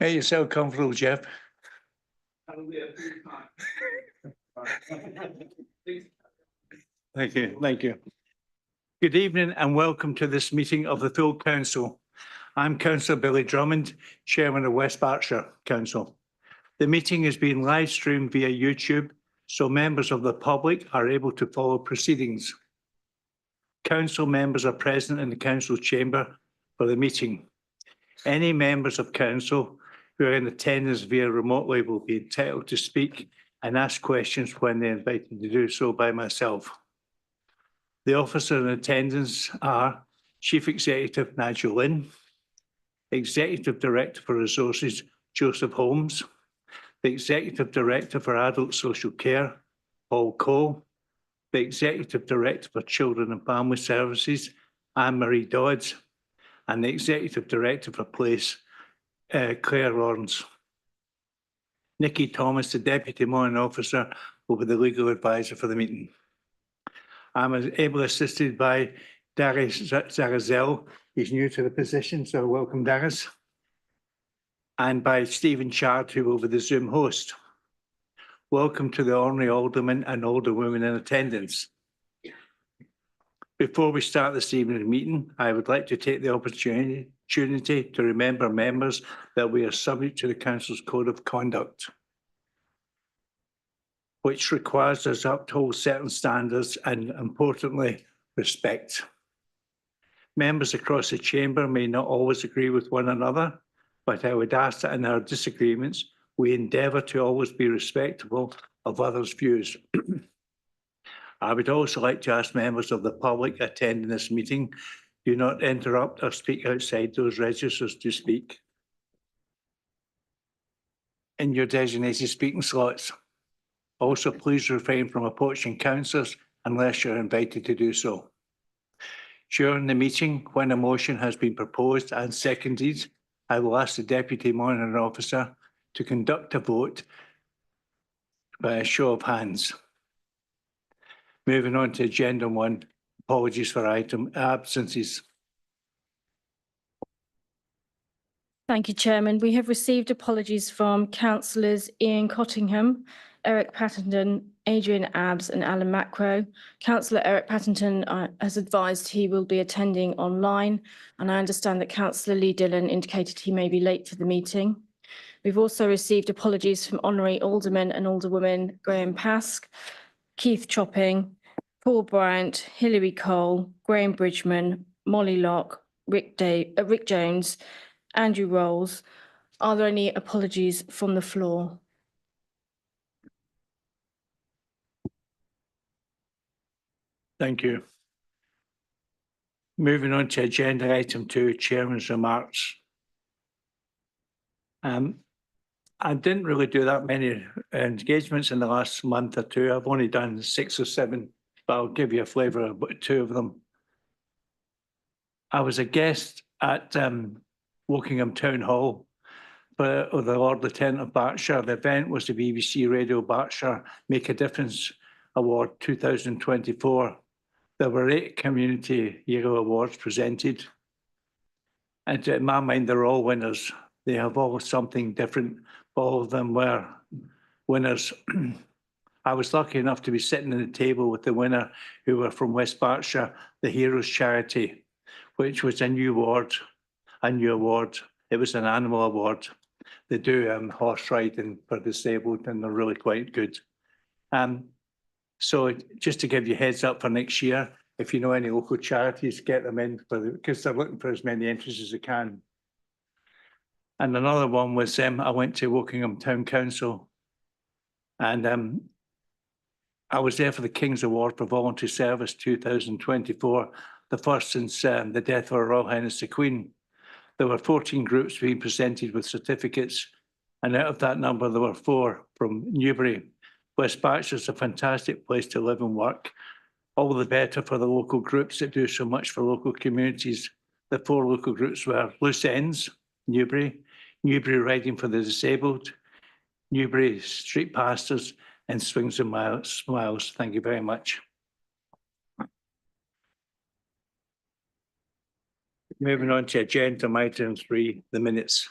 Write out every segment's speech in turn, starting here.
Make yourself comfortable, Jeff. Thank you. Thank you. Good evening and welcome to this meeting of the full council. I'm Councillor Billy Drummond, Chairman of West Berkshire Council. The meeting is being live streamed via YouTube, so members of the public are able to follow proceedings. Council members are present in the council chamber for the meeting. Any members of council who are in attendance via remotely will be entitled to speak and ask questions when they're invited to do so by myself. The officers in attendance are Chief Executive Nigel Lynn, Executive Director for Resources Joseph Holmes, the Executive Director for Adult Social Care Paul Cole, the Executive Director for Children and Family Services Anne-Marie Dodds, and the Executive Director for Place Claire Lawrence. Nikki Thomas, the Deputy Monitoring Officer, will be the legal advisor for the meeting. I'm ably assisted by Darius Zarazel. He's new to the position, so welcome, Darius. And by Stephen Chard, who will be the Zoom host. Welcome to the Honorary Aldermen and Alderwomen in attendance. Before we start this evening's meeting, I would like to take the opportunity to remember members that we are subject to the Council's Code of Conduct, which requires us to uphold certain standards and, importantly, respect. Members across the chamber may not always agree with one another, but I would ask that in our disagreements, we endeavour to always be respectful of others' views. I would also like to ask members of the public attending this meeting, do not interrupt or speak outside those registers to speak in your designated speaking slots. Also, please refrain from approaching councillors unless you're invited to do so. During the meeting, when a motion has been proposed and seconded, I will ask the Deputy Monitoring Officer to conduct a vote by a show of hands. Moving on to agenda 1, apologies for item absences. Thank you, Chairman. We have received apologies from councillors Ian Cottingham, Eric Patterton, Adrian Abbs and Alan Macro. Councillor Eric Patterton has advised he will be attending online, and I understand that Councillor Lee Dillon indicated he may be late for the meeting. We've also received apologies from Honorary Alderman and Alderwoman Graham Pask, Keith Chopping, Paul Bryant, Hilary Cole, Graham Bridgman, Molly Locke, Rick Jones, Andrew Rolls. Are there any apologies from the floor? Thank you. Moving on to agenda item 2, Chairman's remarks. I didn't really do that many engagements in the last month or two. I've only done 6 or 7, but I'll give you a flavour of 2 of them. I was a guest at Wokingham Town Hall for the Lord Lieutenant of Berkshire. The event was the BBC Radio Berkshire Make a Difference Award 2024. There were 8 Community Hero Awards presented. And in my mind, they're all winners. They have all something different, but all of them were winners. I was lucky enough to be sitting at the table with the winner, who were from West Berkshire, the Heroes Charity, which was a new award. It was an animal award. They do horse riding for disabled, and they're really quite good. So just to give you a heads up for next year, if you know any local charities, get them in because they're looking for as many entries as they can. And another one was I went to Wokingham Town Council, and I was there for the King's Award for Voluntary Service 2024, the first since the death of Her Royal Highness the Queen. There were 14 groups being presented with certificates, and out of that number, there were 4 from Newbury. West Berkshire is a fantastic place to live and work. All the better for the local groups that do so much for local communities. The 4 local groups were Loose Ends, Newbury, Newbury Riding for the Disabled, Newbury Street Pastors, and Swings and Smiles. Thank you very much. Moving on to agenda item 3, the minutes.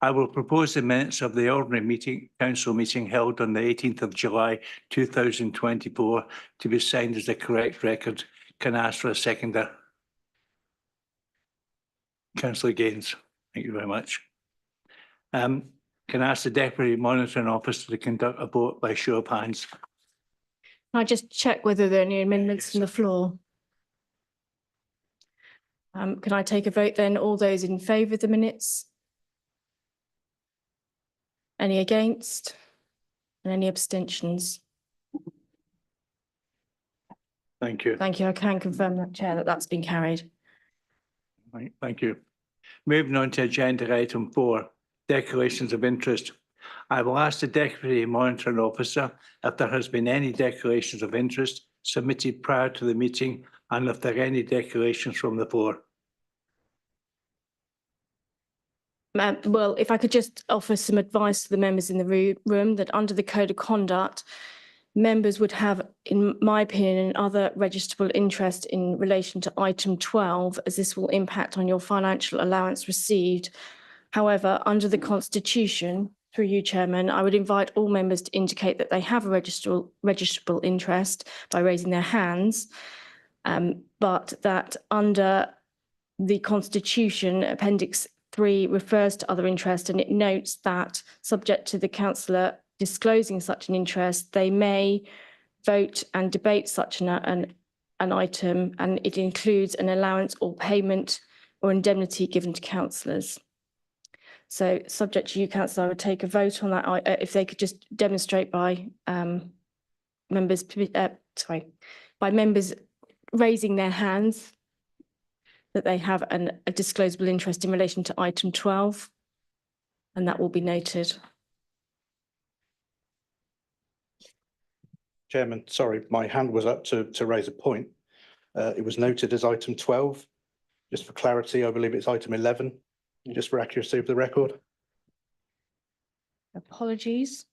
I will propose the minutes of the ordinary council meeting held on the 18th of July 2024 to be signed as the correct record. Can I ask for a seconder? Councillor Gaines, thank you very much. Can I ask the Deputy Monitoring Officer to conduct a vote by show of hands? Can I just check whether there are any amendments from the floor? Can I take a vote then? All those in favour of the minutes? Any against? And any abstentions? Thank you. Thank you. I can confirm that, Chair, that that's been carried. Right, thank you. Moving on to agenda item 4, declarations of interest. I will ask the Deputy Monitoring Officer if there has been any declarations of interest submitted prior to the meeting and if there are any declarations from the floor. Well, if I could just offer some advice to the members in the room that under the Code of Conduct, members would have, in my opinion, other registrable interest in relation to item 12, as this will impact on your financial allowance received. However, under the Constitution, through you, Chairman, I would invite all members to indicate that they have a registrable interest by raising their hands, but that under the Constitution, Appendix 3 refers to other interest, and it notes that subject to the councillor disclosing such an interest, they may vote and debate such an item, and it includes an allowance or payment or indemnity given to councillors. So subject to you, councillor, I would take a vote on that if they could just demonstrate by members raising their hands that they have a disclosable interest in relation to item 12, and that will be noted. Chairman, sorry, my hand was up to raise a point. It was noted as item 12. Just for clarity, I believe it's item 11, just for accuracy of the record. Apologies.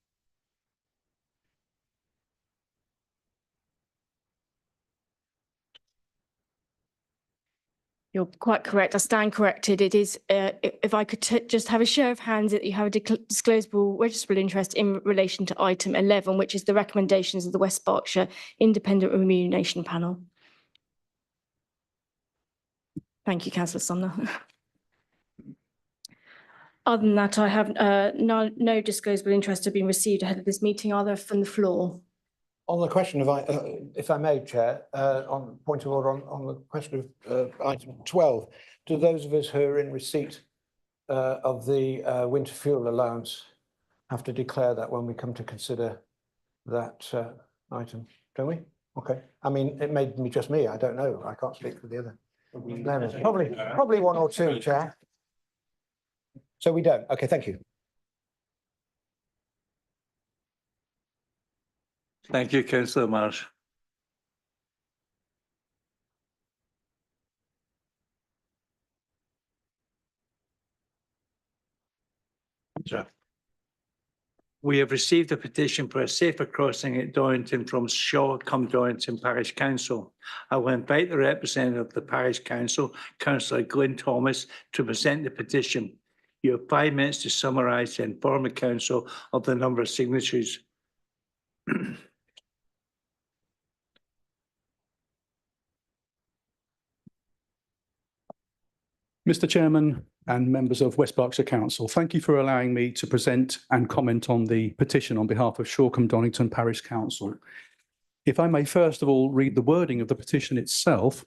You're quite correct. I stand corrected. It is, if I could just have a show of hands that you have a disclosable registrable interest in relation to item 11, which is the recommendations of the West Berkshire Independent Remuneration Panel. Thank you, Councillor Sumner. Other than that, I have no disclosable interest have been received ahead of this meeting. Are there from the floor? On the question of, if I may, Chair, on point of order on the question of item 12, do those of us who are in receipt of the winter fuel allowance have to declare that when we come to consider that item? Don't we? Okay. I mean, it may be just me. I don't know. I can't speak for the other. Probably one or two, Chair. So we don't. Okay, thank you. Thank you, Councillor Marsh. We have received a petition for a safer crossing at Donington from Shaw-cum-Donington Parish Council. I will invite the representative of the Parish Council, Councillor Glyn Thomas, to present the petition. You have 5 minutes to summarise and inform the Council of the number of signatories. Mr. Chairman and members of West Berkshire Council, thank you for allowing me to present and comment on the petition on behalf of Shaw-cum-Donington Parish Council. If I may first of all read the wording of the petition itself,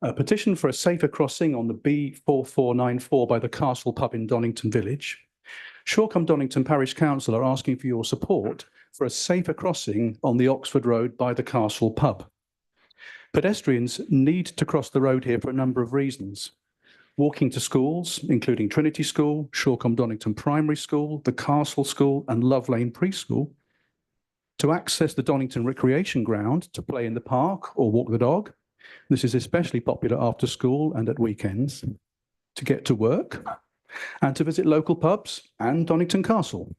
a petition for a safer crossing on the B4494 by the Castle Pub in Donington Village. Shaw-cum-Donington Parish Council are asking for your support for a safer crossing on the Oxford Road by the Castle Pub. Pedestrians need to cross the road here for a number of reasons. Walking to schools, including Trinity School, Shaw-cum-Donington Primary School, the Castle School and Love Lane Preschool. To access the Donington Recreation Ground, to play in the park or walk the dog. This is especially popular after school and at weekends. To get to work and to visit local pubs and Donington Castle.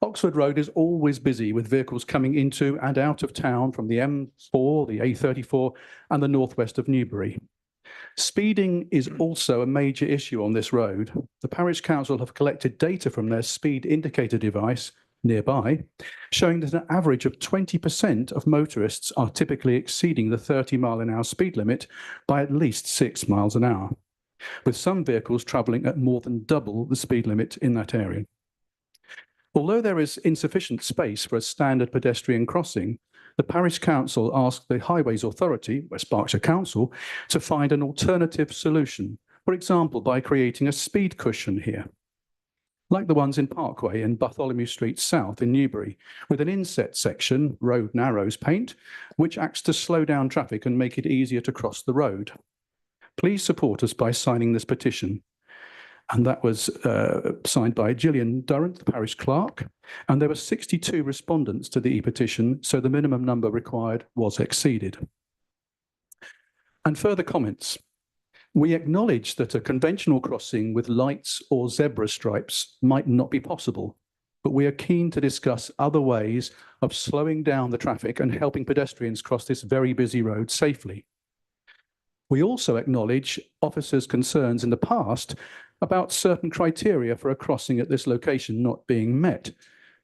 Oxford Road is always busy with vehicles coming into and out of town from the M4, the A34 and the northwest of Newbury. Speeding is also a major issue on this road. The Parish Council have collected data from their speed indicator device nearby, showing that an average of 20% of motorists are typically exceeding the 30-mile-an-hour speed limit by at least 6 miles an hour, with some vehicles travelling at more than double the speed limit in that area. Although there is insufficient space for a standard pedestrian crossing, the Parish Council asked the Highways Authority, West Berkshire Council, to find an alternative solution, for example, by creating a speed cushion here, like the ones in Parkway and Bartholomew Street South in Newbury, with an inset section, road narrows paint, which acts to slow down traffic and make it easier to cross the road. Please support us by signing this petition. And that was signed by Gillian Durrant, the parish clerk, and there were 62 respondents to the e-petition, so the minimum number required was exceeded. And further comments. We acknowledge that a conventional crossing with lights or zebra stripes might not be possible, but we are keen to discuss other ways of slowing down the traffic and helping pedestrians cross this very busy road safely. We also acknowledge officers' concerns in the past about certain criteria for a crossing at this location not being met,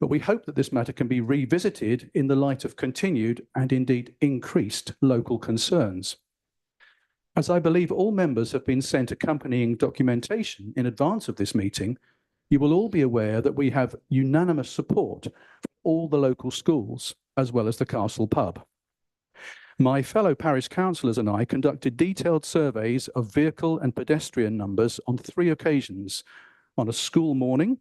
but we hope that this matter can be revisited in the light of continued and indeed increased local concerns. As I believe all members have been sent accompanying documentation in advance of this meeting, you will all be aware that we have unanimous support from all the local schools, as well as the Castle Pub. My fellow parish councillors and I conducted detailed surveys of vehicle and pedestrian numbers on 3 occasions, on a school morning,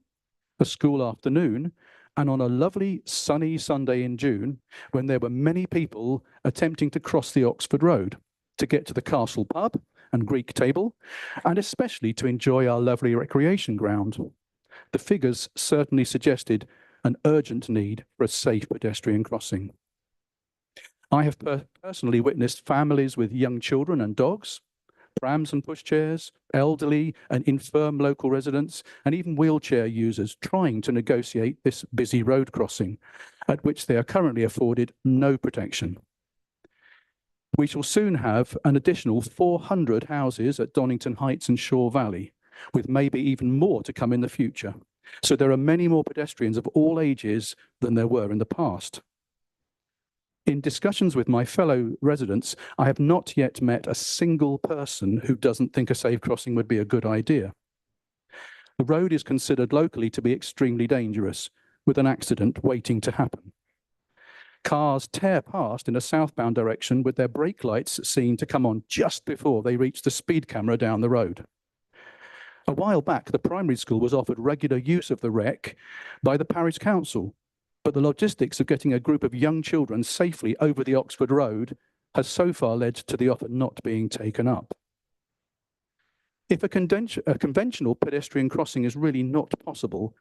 a school afternoon, and on a lovely sunny Sunday in June, when there were many people attempting to cross the Oxford Road to get to the Castle Pub and Greek Table, and especially to enjoy our lovely recreation ground. The figures certainly suggested an urgent need for a safe pedestrian crossing. I have personally witnessed families with young children and dogs, prams and pushchairs, elderly and infirm local residents, and even wheelchair users trying to negotiate this busy road crossing, at which they are currently afforded no protection. We shall soon have an additional 400 houses at Donington Heights and Shaw Valley, with maybe even more to come in the future. So there are many more pedestrians of all ages than there were in the past. In discussions with my fellow residents, I have not yet met a single person who doesn't think a safe crossing would be a good idea. The road is considered locally to be extremely dangerous, with an accident waiting to happen. Cars tear past in a southbound direction with their brake lights seen to come on just before they reach the speed camera down the road. A while back, the primary school was offered regular use of the wreck by the parish council, but the logistics of getting a group of young children safely over the Oxford Road has so far led to the offer not being taken up. If a conventional pedestrian crossing is really not possible,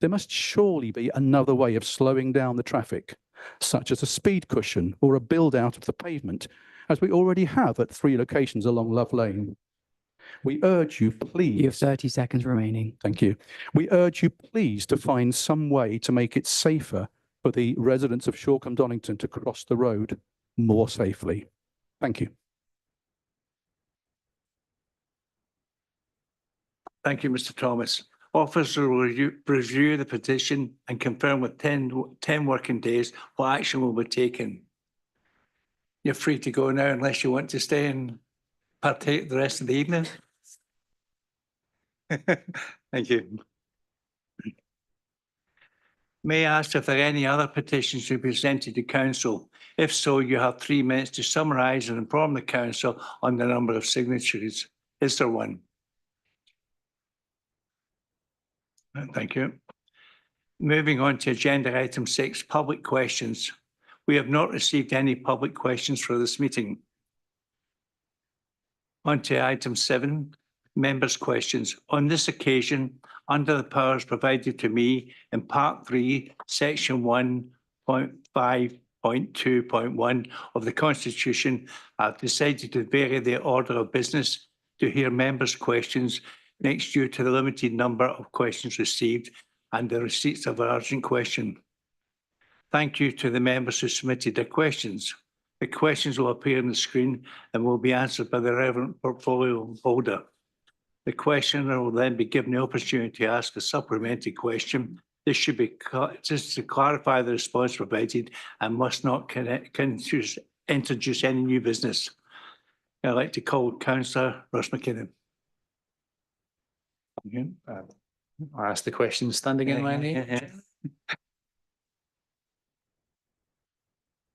there must surely be another way of slowing down the traffic, such as a speed cushion or a build-out of the pavement, as we already have at 3 locations along Love Lane. We urge you, please. You have 30 seconds remaining. Thank you. We urge you, please, to find some way to make it safer for the residents of Shoreham-Donington to cross the road more safely. Thank you. Thank you, Mr. Thomas. Officers will review the petition and confirm with 10 working days what action will be taken. You're free to go now unless you want to stay and partake the rest of the evening. Thank you. May I ask if there are any other petitions to be presented to council? If so, you have 3 minutes to summarise and inform the council on the number of signatures. Is there one? Thank you. Moving on to agenda item 6, public questions. We have not received any public questions for this meeting. On to item 7, members' questions. On this occasion, under the powers provided to me in Part 3, Section 1.5.2.1 of the Constitution, I've decided to vary the order of business to hear members' questions next due to the limited number of questions received and the receipts of an urgent question. Thank you to the members who submitted their questions. The questions will appear on the screen and will be answered by the relevant portfolio holder. The questioner will then be given the opportunity to ask a supplementary question. This should be just to clarify the response provided and must not introduce any new business. I'd like to call Councillor Russ McKinnon. I ask the question standing in my name.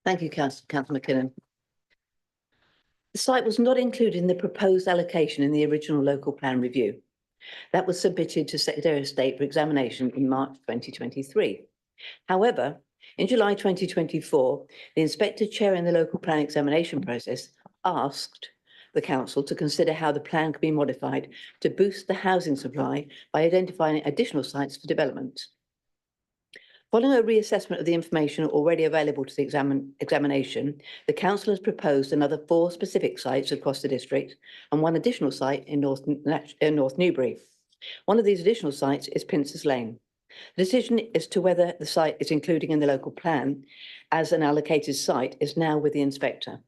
Thank you, Councillor McKinnon. The site was not included in the proposed allocation in the original local plan review. That was submitted to Secretary of State for examination in March 2023. However, in July 2024, the inspector chairing the local plan examination process asked the council to consider how the plan could be modified to boost the housing supply by identifying additional sites for development. Following a reassessment of the information already available to the examination, the council has proposed another 4 specific sites across the district and 1 additional site in North Newbury. One of these additional sites is Pincers Lane. The decision as to whether the site is included in the local plan as an allocated site is now with the inspector.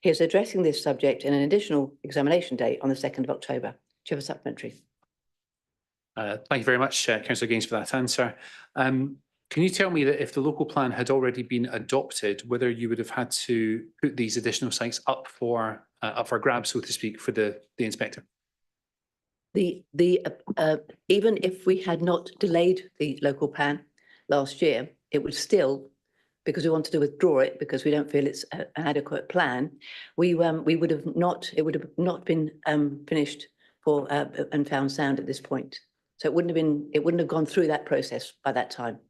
He is addressing this subject in an additional examination date on the 2nd of October. Do you have a supplementary? Thank you very much, Councillor Gaines, for that answer. Can you tell me that if the local plan had already been adopted, whether you would have had to put these additional sites up for grabs, so to speak, for the inspector? Even if we had not delayed the local plan last year, it would still, because we wanted to withdraw it because we don't feel it's an adequate plan, we would have not. It would have not been finished for and found sound at this point. So it wouldn't have been. It wouldn't have gone through that process by that time.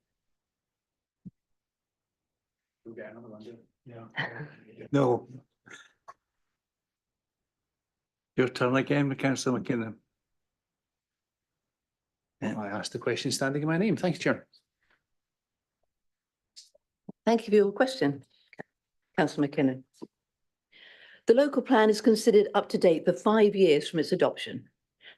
No. Your turn again, Councillor McKinnon. I asked the question standing in my name. Thank you, Chair. Thank you for your question, Councillor McKinnon. The local plan is considered up to date for 5 years from its adoption.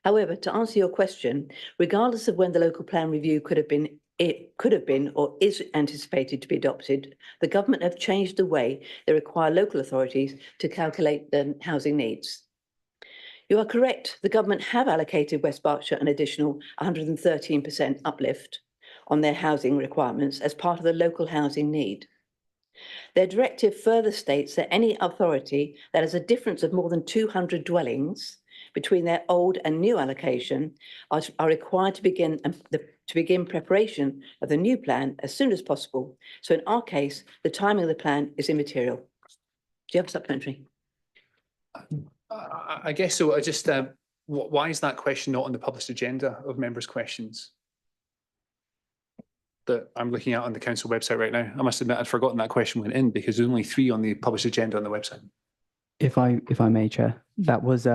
However, to answer your question, regardless of when the local plan review could have been or is anticipated to be adopted, the government have changed the way they require local authorities to calculate the housing needs. You are correct, the government have allocated West Berkshire an additional 113% uplift on their housing requirements as part of the local housing need. Their directive further states that any authority that has a difference of more than 200 dwellings between their old and new allocation are required to begin preparation of the new plan as soon as possible. So in our case, the timing of the plan is immaterial. Do you have a supplementary? I guess so. Why is that question not on the published agenda of members' questions that I'm looking at on the council website right now? I must admit I'd forgotten that question went in because there's only 3 on the published agenda on the website. If I may, Chair, that was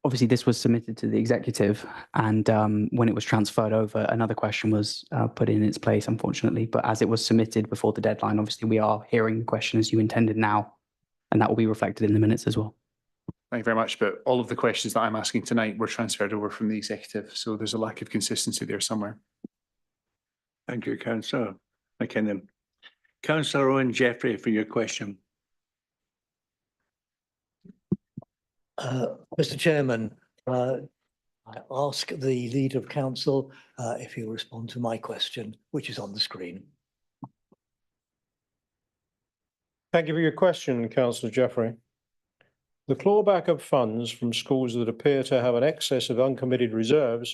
obviously this was submitted to the executive, and when it was transferred over, another question was put in its place, unfortunately. But as it was submitted before the deadline, obviously we are hearing the question as you intended now, and that will be reflected in the minutes as well. Thank you very much. But all of the questions that I'm asking tonight were transferred over from the executive, so there's a lack of consistency there somewhere. Thank you, Councillor McKinnon. Councillor Owen Jeffrey for your question. Mr. Chairman, I ask the Leader of Council if he'll respond to my question, which is on the screen. Thank you for your question, Councillor Jeffrey. The clawback of funds from schools that appear to have an excess of uncommitted reserves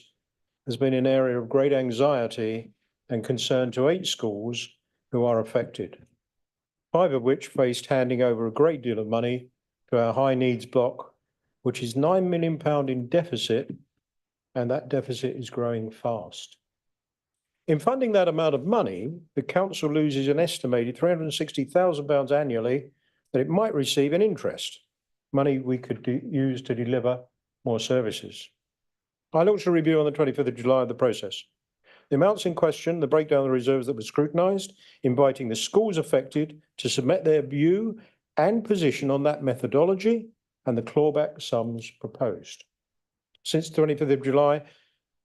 has been an area of great anxiety and concern to 8 schools who are affected, 5 of which faced handing over a great deal of money to our high needs block, which is £9 million in deficit, and that deficit is growing fast. In funding that amount of money, the council loses an estimated £360,000 annually that it might receive in interest, money we could use to deliver more services. I launched a review on the 25th of July of the process. The amounts in question, the breakdown of the reserves that were scrutinised, inviting the schools affected to submit their view and position on that methodology and the clawback sums proposed. Since the 25th of July,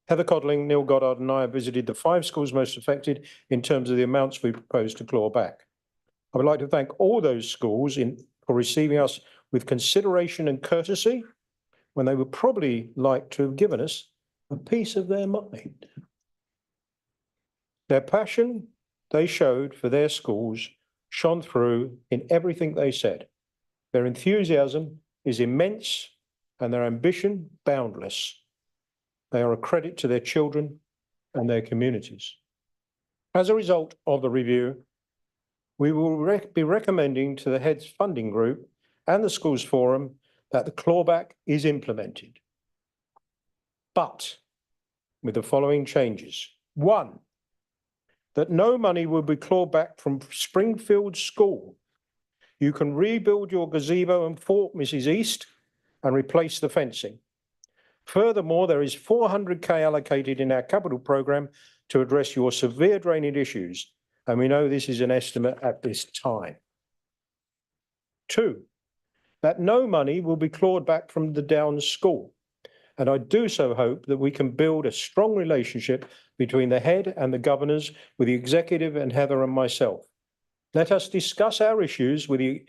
Heather Codling, Neil Goddard and I have visited the 5 schools most affected in terms of the amounts we propose to claw back. I would like to thank all those schools for receiving us with consideration and courtesy when they would probably like to have given us a piece of their mind. Their passion they showed for their schools shone through in everything they said. Their enthusiasm is immense and their ambition boundless. They are a credit to their children and their communities. As a result of the review, we will be recommending to the Heads Funding Group and the Schools Forum that the clawback is implemented, but with the following changes. 1, that no money will be clawed back from Springfield School. You can rebuild your gazebo and fort, Mrs. East, and replace the fencing. Furthermore, there is 400k allocated in our capital programme to address your severe drainage issues, and we know this is an estimate at this time. 2, that no money will be clawed back from the Downs School, and I do so hope that we can build a strong relationship between the head and the governors, with the executive and Heather and myself. Let us discuss our issues with you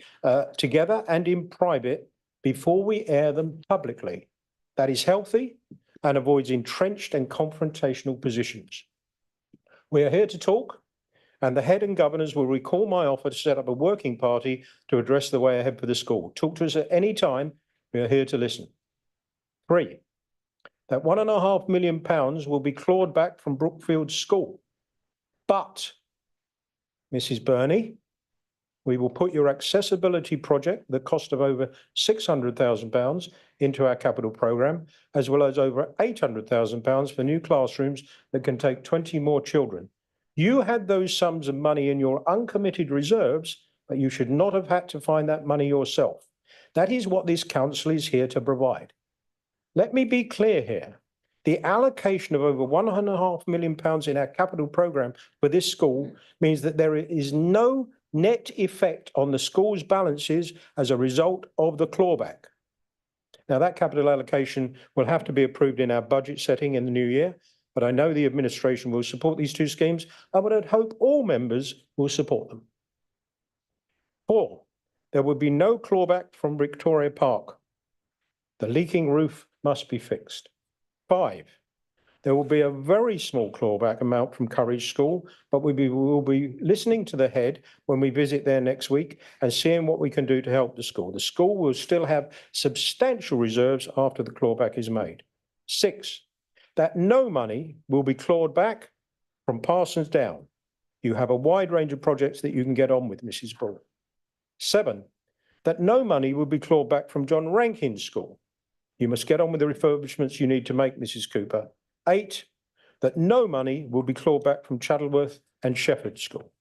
together and in private before we air them publicly. That is healthy and avoids entrenched and confrontational positions. We are here to talk, and the head and governors will recall my offer to set up a working party to address the way ahead for the school. Talk to us at any time. We are here to listen. 3, that £1.5 million will be clawed back from Brookfield School. But, Mrs. Burney, we will put your accessibility project, the cost of over £600,000, into our capital programme, as well as over £800,000 for new classrooms that can take 20 more children. You had those sums of money in your uncommitted reserves, but you should not have had to find that money yourself. That is what this council is here to provide. Let me be clear here. The allocation of over £1.5 million in our capital programme for this school means that there is no net effect on the school's balances as a result of the clawback. Now, that capital allocation will have to be approved in our budget setting in the new year, but I know the administration will support these two schemes, and I would hope all members will support them. 4, there will be no clawback from Victoria Park. The leaking roof must be fixed. 5, there will be a very small clawback amount from Courage School, but we will be listening to the head when we visit there next week and seeing what we can do to help the school. The school will still have substantial reserves after the clawback is made. 6, that no money will be clawed back from Parsons Down. You have a wide range of projects that you can get on with, Mrs. Bull. 7, that no money will be clawed back from John Rankin School. You must get on with the refurbishments you need to make, Mrs. Cooper. 8, that no money will be clawed back from Chattleworth and Shepherd School.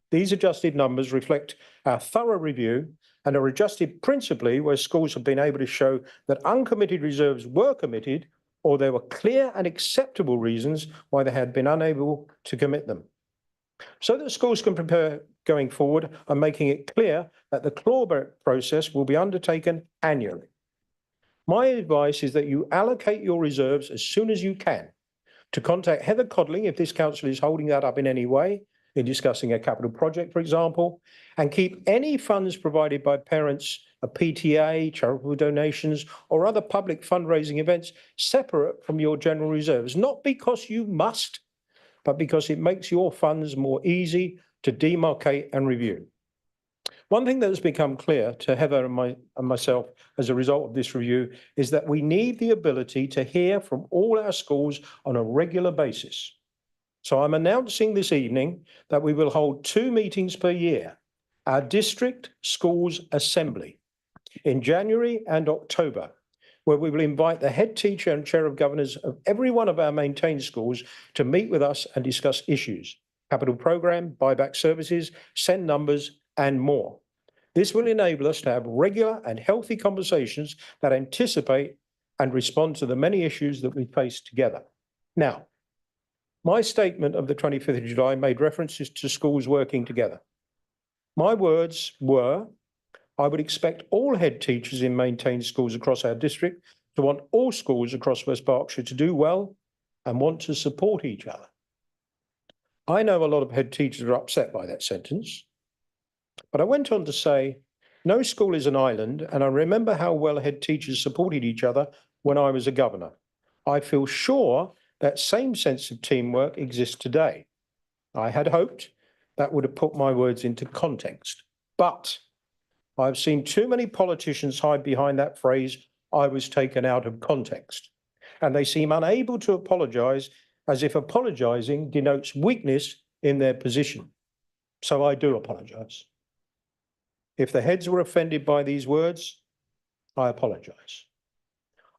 These adjusted numbers reflect our thorough review and are adjusted principally where schools have been able to show that uncommitted reserves were committed, or there were clear and acceptable reasons why they had been unable to commit them. So that schools can prepare going forward, I'm making it clear that the clawback process will be undertaken annually. My advice is that you allocate your reserves as soon as you can, to contact Heather Codling if this council is holding that up in any way, in discussing a capital project, for example, and keep any funds provided by parents, a PTA, charitable donations, or other public fundraising events separate from your general reserves, not because you must, but because it makes your funds more easy to demarcate and review. One thing that has become clear to Heather and myself as a result of this review is that we need the ability to hear from all our schools on a regular basis. So I'm announcing this evening that we will hold 2 meetings per year, our District Schools Assembly, in January and October, where we will invite the head teacher and chair of governors of every one of our maintained schools to meet with us and discuss issues, capital programme, buyback services, send numbers, and more. This will enable us to have regular and healthy conversations that anticipate and respond to the many issues that we face together. Now, my statement of the 25th of July made references to schools working together. My words were, I would expect all head teachers in maintained schools across our district to want all schools across West Berkshire to do well and want to support each other. I know a lot of head teachers are upset by that sentence, but I went on to say, No school is an island, and I remember how well head teachers supported each other when I was a governor. I feel sure that same sense of teamwork exists today. I had hoped that would have put my words into context, but I've seen too many politicians hide behind that phrase, "I was taken out of context," and they seem unable to apologise, as if apologising denotes weakness in their position. So I do apologise. If the heads were offended by these words, I apologise.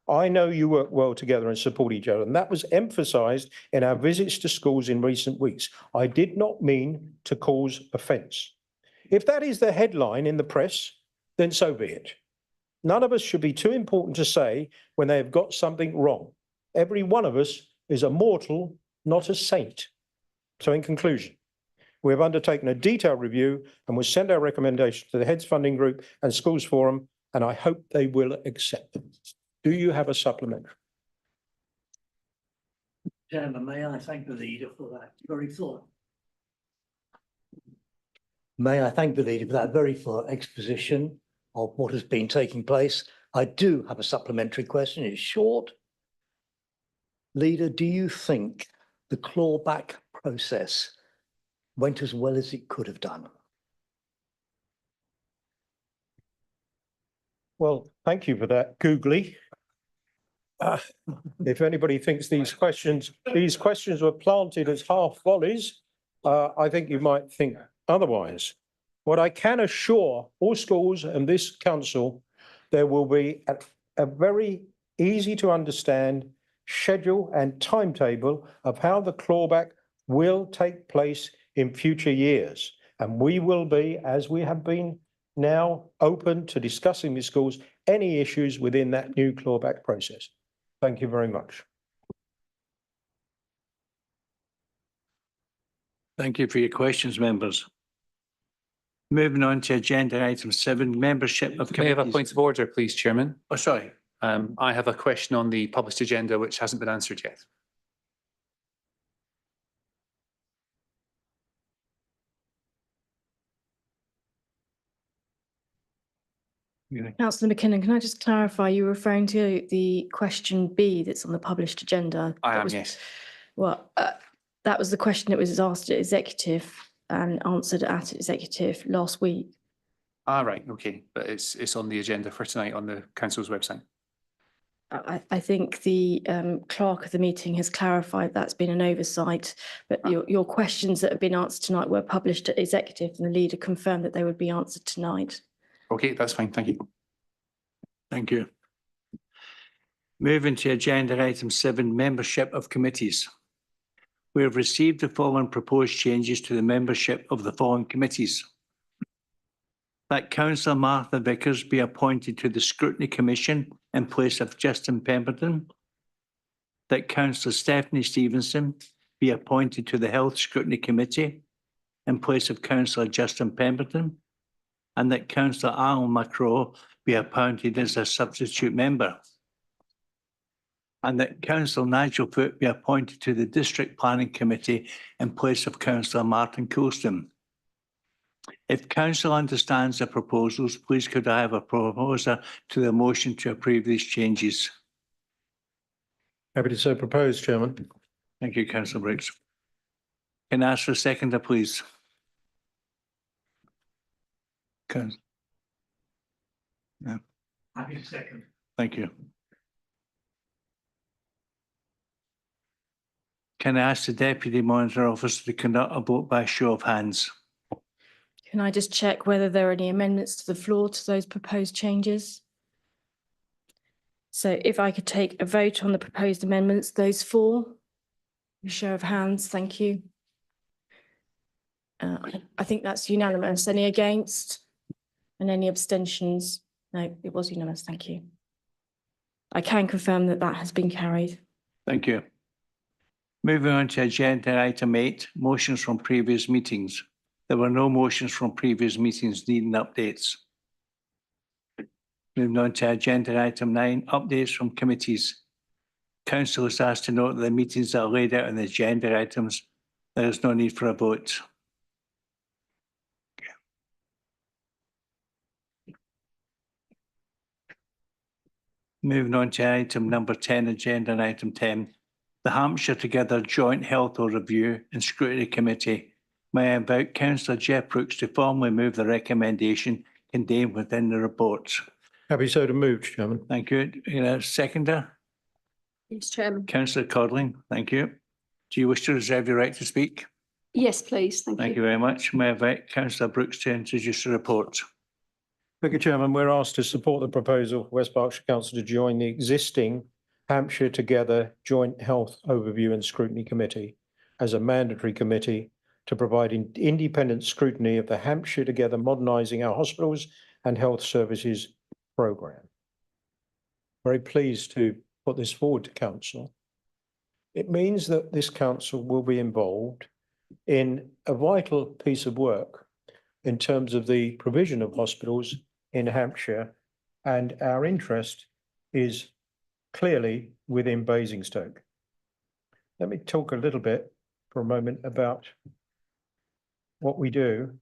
I know you work well together and support each other, and that was emphasised in our visits to schools in recent weeks. I did not mean to cause offence. If that is the headline in the press, then so be it. None of us should be too important to say when they have got something wrong. Every one of us is a mortal, not a saint. So in conclusion, we have undertaken a detailed review and will send our recommendations to the Heads Funding Group and Schools Forum, and I hope they will accept them. Do you have a supplementary? Chairman, may I thank the leader for that very full. May I thank the leader for that very full exposition of what has been taking place. I do have a supplementary question. It's short. Leader, do you think the clawback process went as well as it could have done? Well, thank you for that, googly. If anybody thinks these questions were planted as half volleys, I think you might think otherwise. What I can assure all schools and this council, there will be a very easy to understand schedule and timetable of how the clawback will take place in future years. And we will be, as we have been now, open to discussing with schools any issues within that new clawback process. Thank you very much. Thank you for your questions, members. Moving on to agenda item 7, membership of May I have a committees. point of order, please, Chairman? Oh, sorry. I have a question on the published agenda which hasn't been answered yet. Councillor McKinnon, can I just clarify, you're referring to the question B that's on the published agenda? I That am, was- yes. Well, that was the question that was asked at executive and answered at executive last week. Ah, right, okay, but it's on the agenda for tonight on the council's website. I think the clerk of the meeting has clarified that's been an oversight, but your questions that have been answered tonight were published at executive and the leader confirmed that they would be answered tonight. Okay, that's fine, thank you. Thank you. Moving to agenda item 7, membership of committees. We have received the following proposed changes to the membership of the following committees. That Councillor Martha Vickers be appointed to the Scrutiny Commission in place of Justin Pemberton. That Councillor Stephanie Stevenson be appointed to the Health Scrutiny Committee in place of Councillor Justin Pemberton. And that Councillor Alan Macraw be appointed as a substitute member. And that Councillor Nigel Foote be appointed to the District Planning Committee in place of Councillor Martin Coulston. If council understands the proposals, please could I have a proposer to the motion to approve these changes? Happy to so propose, Chairman. Thank you, Councillor Briggs. Can I ask for a seconder, please? Yeah. Happy to second. Thank you. Can I ask the Deputy Monitor Officer to conduct a vote by show of hands? Can I just check whether there are any amendments to the floor to those proposed changes? So if I could take a vote on the proposed amendments, those 4, a show of hands, thank you. I think that's unanimous. Any against? And any abstentions? No, it was unanimous, thank you. I can confirm that that has been carried. Thank you. Moving on to agenda item 8, motions from previous meetings. There were no motions from previous meetings needing updates. Moving on to agenda item 9, updates from committees. Council is asked to note that the meetings that are laid out in the agenda items, there is no need for a vote. Moving on to item number 10, agenda and item 10, the Hampshire Together Joint Health Review and Scrutiny Committee. May I invite Councillor Jeff Brooks to formally move the recommendation contained within the report. Happy so to move, Chairman. Thank you. Seconder? Yes, Chairman. Councillor Codling, thank you. Do you wish to reserve your right to speak? Yes, please. Thank you very much. May I invite Councillor Brooks to introduce the report? Thank you, Chairman. We're asked to support the proposal for West Berkshire Council to join the existing Hampshire Together Joint Health Overview and Scrutiny Committee as a mandatory committee to provide independent scrutiny of the Hampshire Together Modernising Our Hospitals and Health Services programme. Very pleased to put this forward to Council. It means that this Council will be involved in a vital piece of work in terms of the provision of hospitals in Hampshire, and our interest is clearly within Basingstoke. Let me talk a little bit for a moment about what we do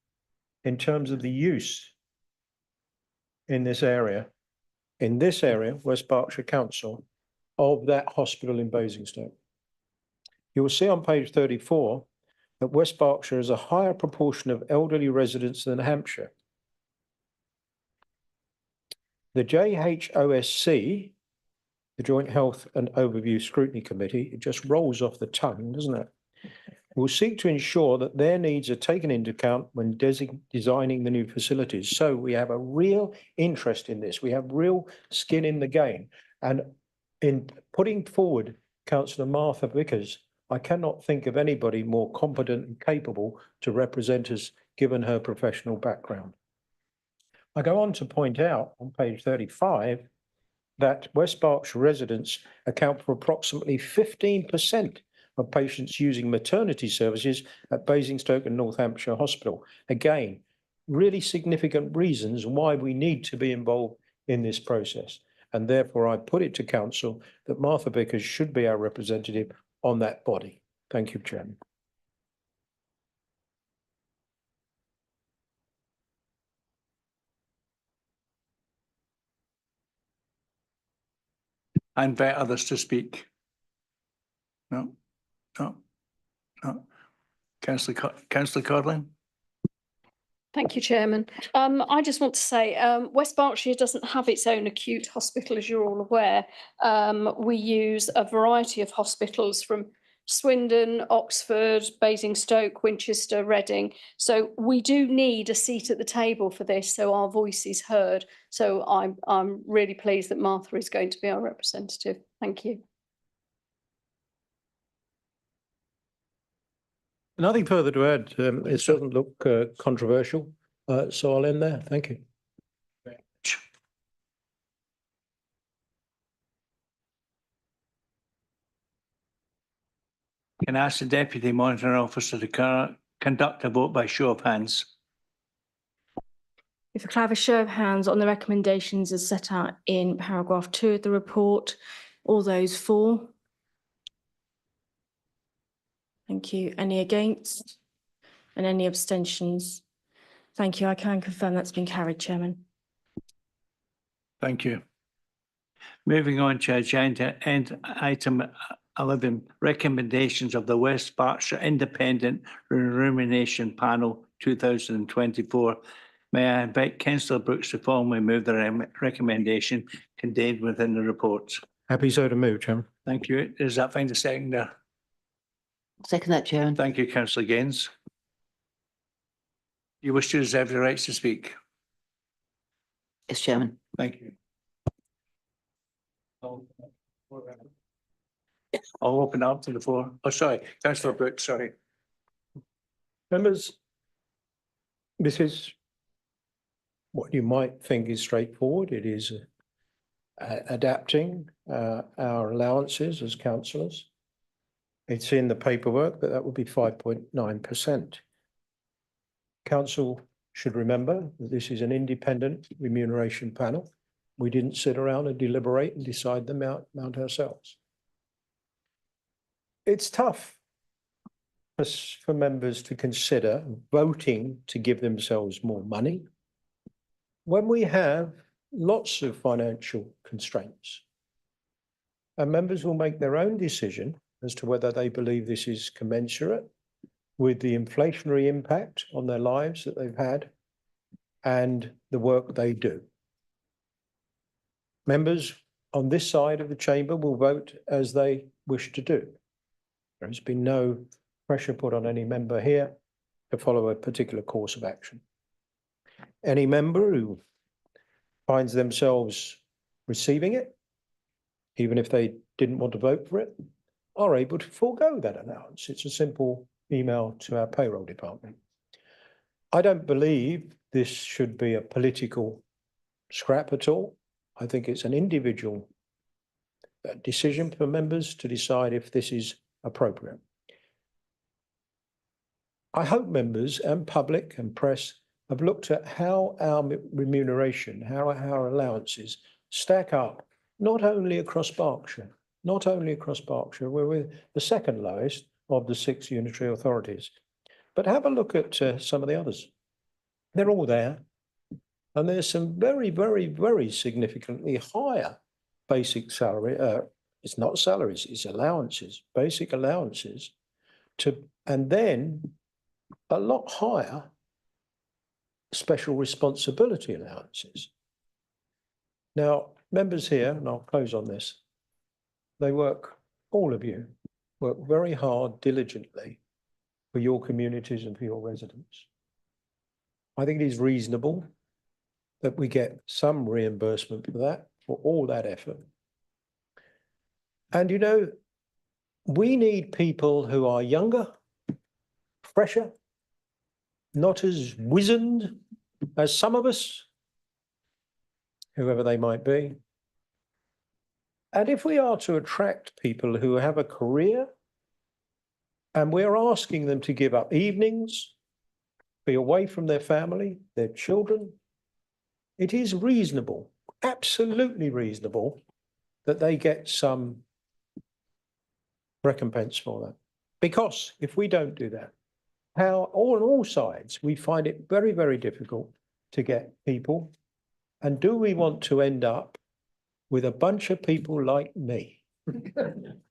in terms of the use in this area, West Berkshire Council, of that hospital in Basingstoke. You will see on page 34 that West Berkshire has a higher proportion of elderly residents than Hampshire. The JHOSC, the Joint Health and Overview Scrutiny Committee, it just rolls off the tongue, doesn't it? Will seek to ensure that their needs are taken into account when designing the new facilities. So we have a real interest in this. We have real skin in the game. And in putting forward Councillor Martha Vickers, I cannot think of anybody more competent and capable to represent us, given her professional background. I go on to point out on page 35 that West Berkshire residents account for approximately 15% of patients using maternity services at Basingstoke and North Hampshire Hospital. Again, really significant reasons why we need to be involved in this process. And therefore, I put it to Council that Martha Vickers should be our representative on that body. Thank you, Chairman. I invite others to speak. No. Councillor Codling? Thank you, Chairman. I just want to say West Berkshire doesn't have its own acute hospital, as you're all aware. We use a variety of hospitals from Swindon, Oxford, Basingstoke, Winchester, Reading. So we do need a seat at the table for this, so our voice is heard. So I'm really pleased that Martha is going to be our representative. Thank you. Nothing further to add. It doesn't look controversial, so I'll end there. Thank you. Can I ask the Deputy Monitoring Officer to conduct a vote by show of hands? If I could have a show of hands on the recommendations as set out in paragraph 2 of the report, all those for? Thank you. Any against? And any abstentions? Thank you. I can confirm that's been carried, Chairman. Thank you. Moving on to agenda and item 11, recommendations of the West Berkshire Independent Remuneration Panel 2024. May I invite Councillor Brooks to formally move the recommendation contained within the report? Happy so to move, Chairman. Thank you. Does that find a seconder? Second that, Chairman. Thank you, Councillor Gaines. You wish to reserve your rights to speak? Yes, Chairman. Thank you. I'll open up to the floor. Oh, sorry, Councillor Brooks, sorry. Members, this is what you might think is straightforward. It is adapting our allowances as councillors. It's in the paperwork, but that would be 5.9%. Council should remember that this is an independent remuneration panel. We didn't sit around and deliberate and decide the amount ourselves. It's tough for members to consider voting to give themselves more money when we have lots of financial constraints. And members will make their own decision as to whether they believe this is commensurate with the inflationary impact on their lives that they've had and the work they do. Members on this side of the chamber will vote as they wish to do. There has been no pressure put on any member here to follow a particular course of action. Any member who finds themselves receiving it, even if they didn't want to vote for it, are able to forego that allowance. It's a simple email to our payroll department. I don't believe this should be a political scrap at all. I think it's an individual decision for members to decide if this is appropriate. I hope members and public and press have looked at how our remuneration, how our allowances stack up, not only across Berkshire, where we're the second lowest of the 6 unitary authorities, but have a look at some of the others. They're all there. And there's some very, very, very significantly higher basic salary. It's not salaries, it's allowances, basic allowances and then a lot higher special responsibility allowances. Now, members here, and I'll close on this, they work, all of you, work very hard, diligently for your communities and for your residents. I think it is reasonable that we get some reimbursement for that, for all that effort. And you know, we need people who are younger, fresher, not as wizened as some of us, whoever they might be. And if we are to attract people who have a career and we're asking them to give up evenings, be away from their family, their children, it is reasonable, absolutely reasonable, that they get some recompense for that. Because if we don't do that, on all sides, we find it very, very difficult to get people. And do we want to end up with a bunch of people like me?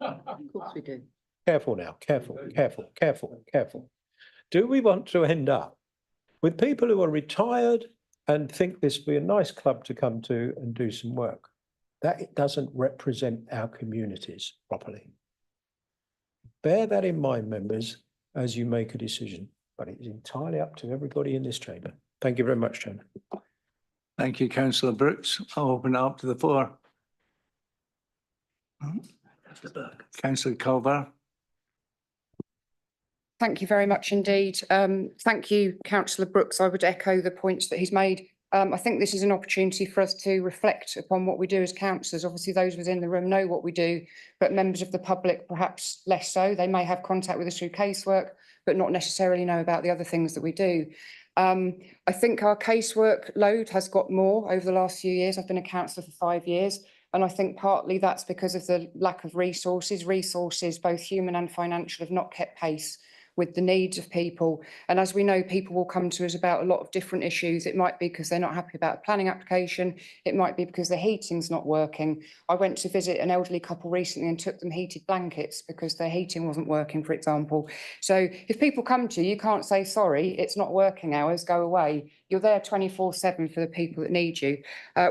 Of course we do. Careful now, careful. Do we want to end up with people who are retired and think this would be a nice club to come to and do some work? That doesn't represent our communities properly. Bear that in mind, members, as you make a decision, but it is entirely up to everybody in this chamber. Thank you very much, Chairman. Thank you, Councillor Brooks. I'll open it up to the floor. Councillor Culver. Thank you very much indeed. Thank you, Councillor Brooks. I would echo the points that he's made. I think this is an opportunity for us to reflect upon what we do as councillors. Obviously, those within the room know what we do, but members of the public perhaps less so. They may have contact with us through casework, but not necessarily know about the other things that we do. I think our casework load has got more over the last few years. I've been a councillor for 5 years, and I think partly that's because of the lack of resources. Resources, both human and financial, have not kept pace with the needs of people. And as we know, people will come to us about a lot of different issues. It might be because they're not happy about a planning application. It might be because their heating's not working. I went to visit an elderly couple recently and took them heated blankets because their heating wasn't working, for example. So if people come to you, you can't say, sorry, it's not working hours, go away. You're there 24/7 for the people that need you.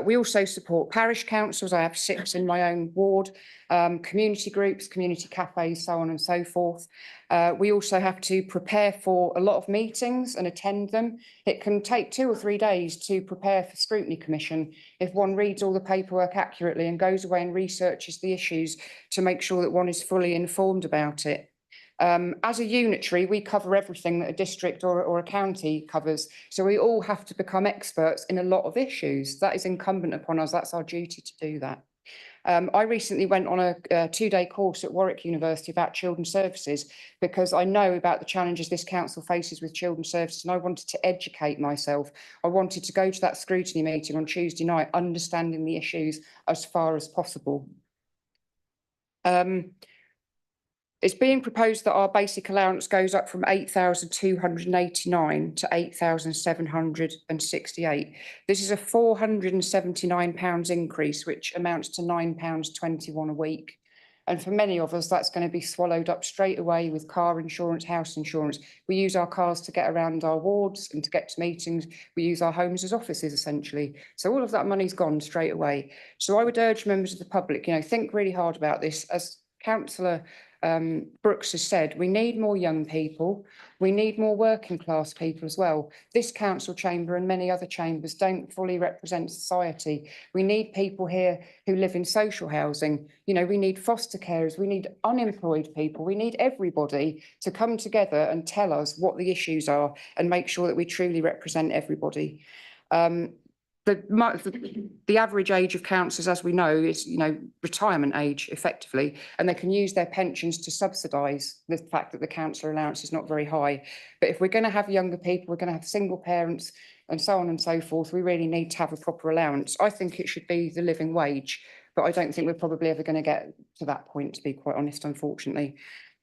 We also support parish councils. I have 6 in my own ward, community groups, community cafes, so on and so forth. We also have to prepare for a lot of meetings and attend them. It can take 2 or 3 days to prepare for scrutiny commission if one reads all the paperwork accurately and goes away and researches the issues to make sure that one is fully informed about it. As a unitary, we cover everything that a district or a county covers. So we all have to become experts in a lot of issues. That is incumbent upon us. That's our duty to do that. I recently went on a 2-day course at Warwick University about children's services because I know about the challenges this council faces with children's services, and I wanted to educate myself. I wanted to go to that scrutiny meeting on Tuesday night, understanding the issues as far as possible. It's being proposed that our basic allowance goes up from 8,289 to 8,768. This is a £479 increase, which amounts to £9.21 a week. And for many of us, that's going to be swallowed up straight away with car insurance, house insurance. We use our cars to get around our wards and to get to meetings. We use our homes as offices, essentially. So all of that money's gone straight away. So I would urge members of the public, think really hard about this. As Councillor Brooks has said, we need more young people. We need more working class people as well. This council chamber and many other chambers don't fully represent society. We need people here who live in social housing. We need foster carers. We need unemployed people. We need everybody to come together and tell us what the issues are and make sure that we truly represent everybody. The average age of councillors, as we know, is, retirement age effectively, and they can use their pensions to subsidise the fact that the councillor allowance is not very high. But if we're going to have younger people, we're going to have single parents and so on and so forth, we really need to have a proper allowance. I think it should be the living wage, but I don't think we're probably ever going to get to that point, to be quite honest, unfortunately.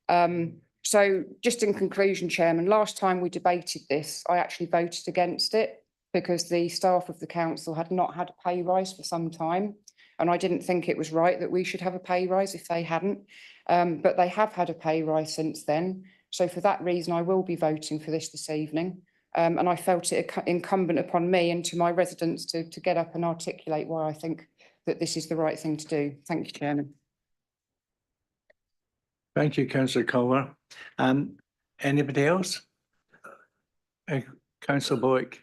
So just in conclusion, Chairman, last time we debated this, I actually voted against it, because the staff of the council had not had a pay rise for some time. And I didn't think it was right that we should have a pay rise if they hadn't. But they have had a pay rise since then. So for that reason, I will be voting for this evening. And I felt it incumbent upon me and to my residents to get up and articulate why I think that this is the right thing to do. Thank you, Chairman. Thank you, Councillor Culver. Anybody else? Councillor Bowick.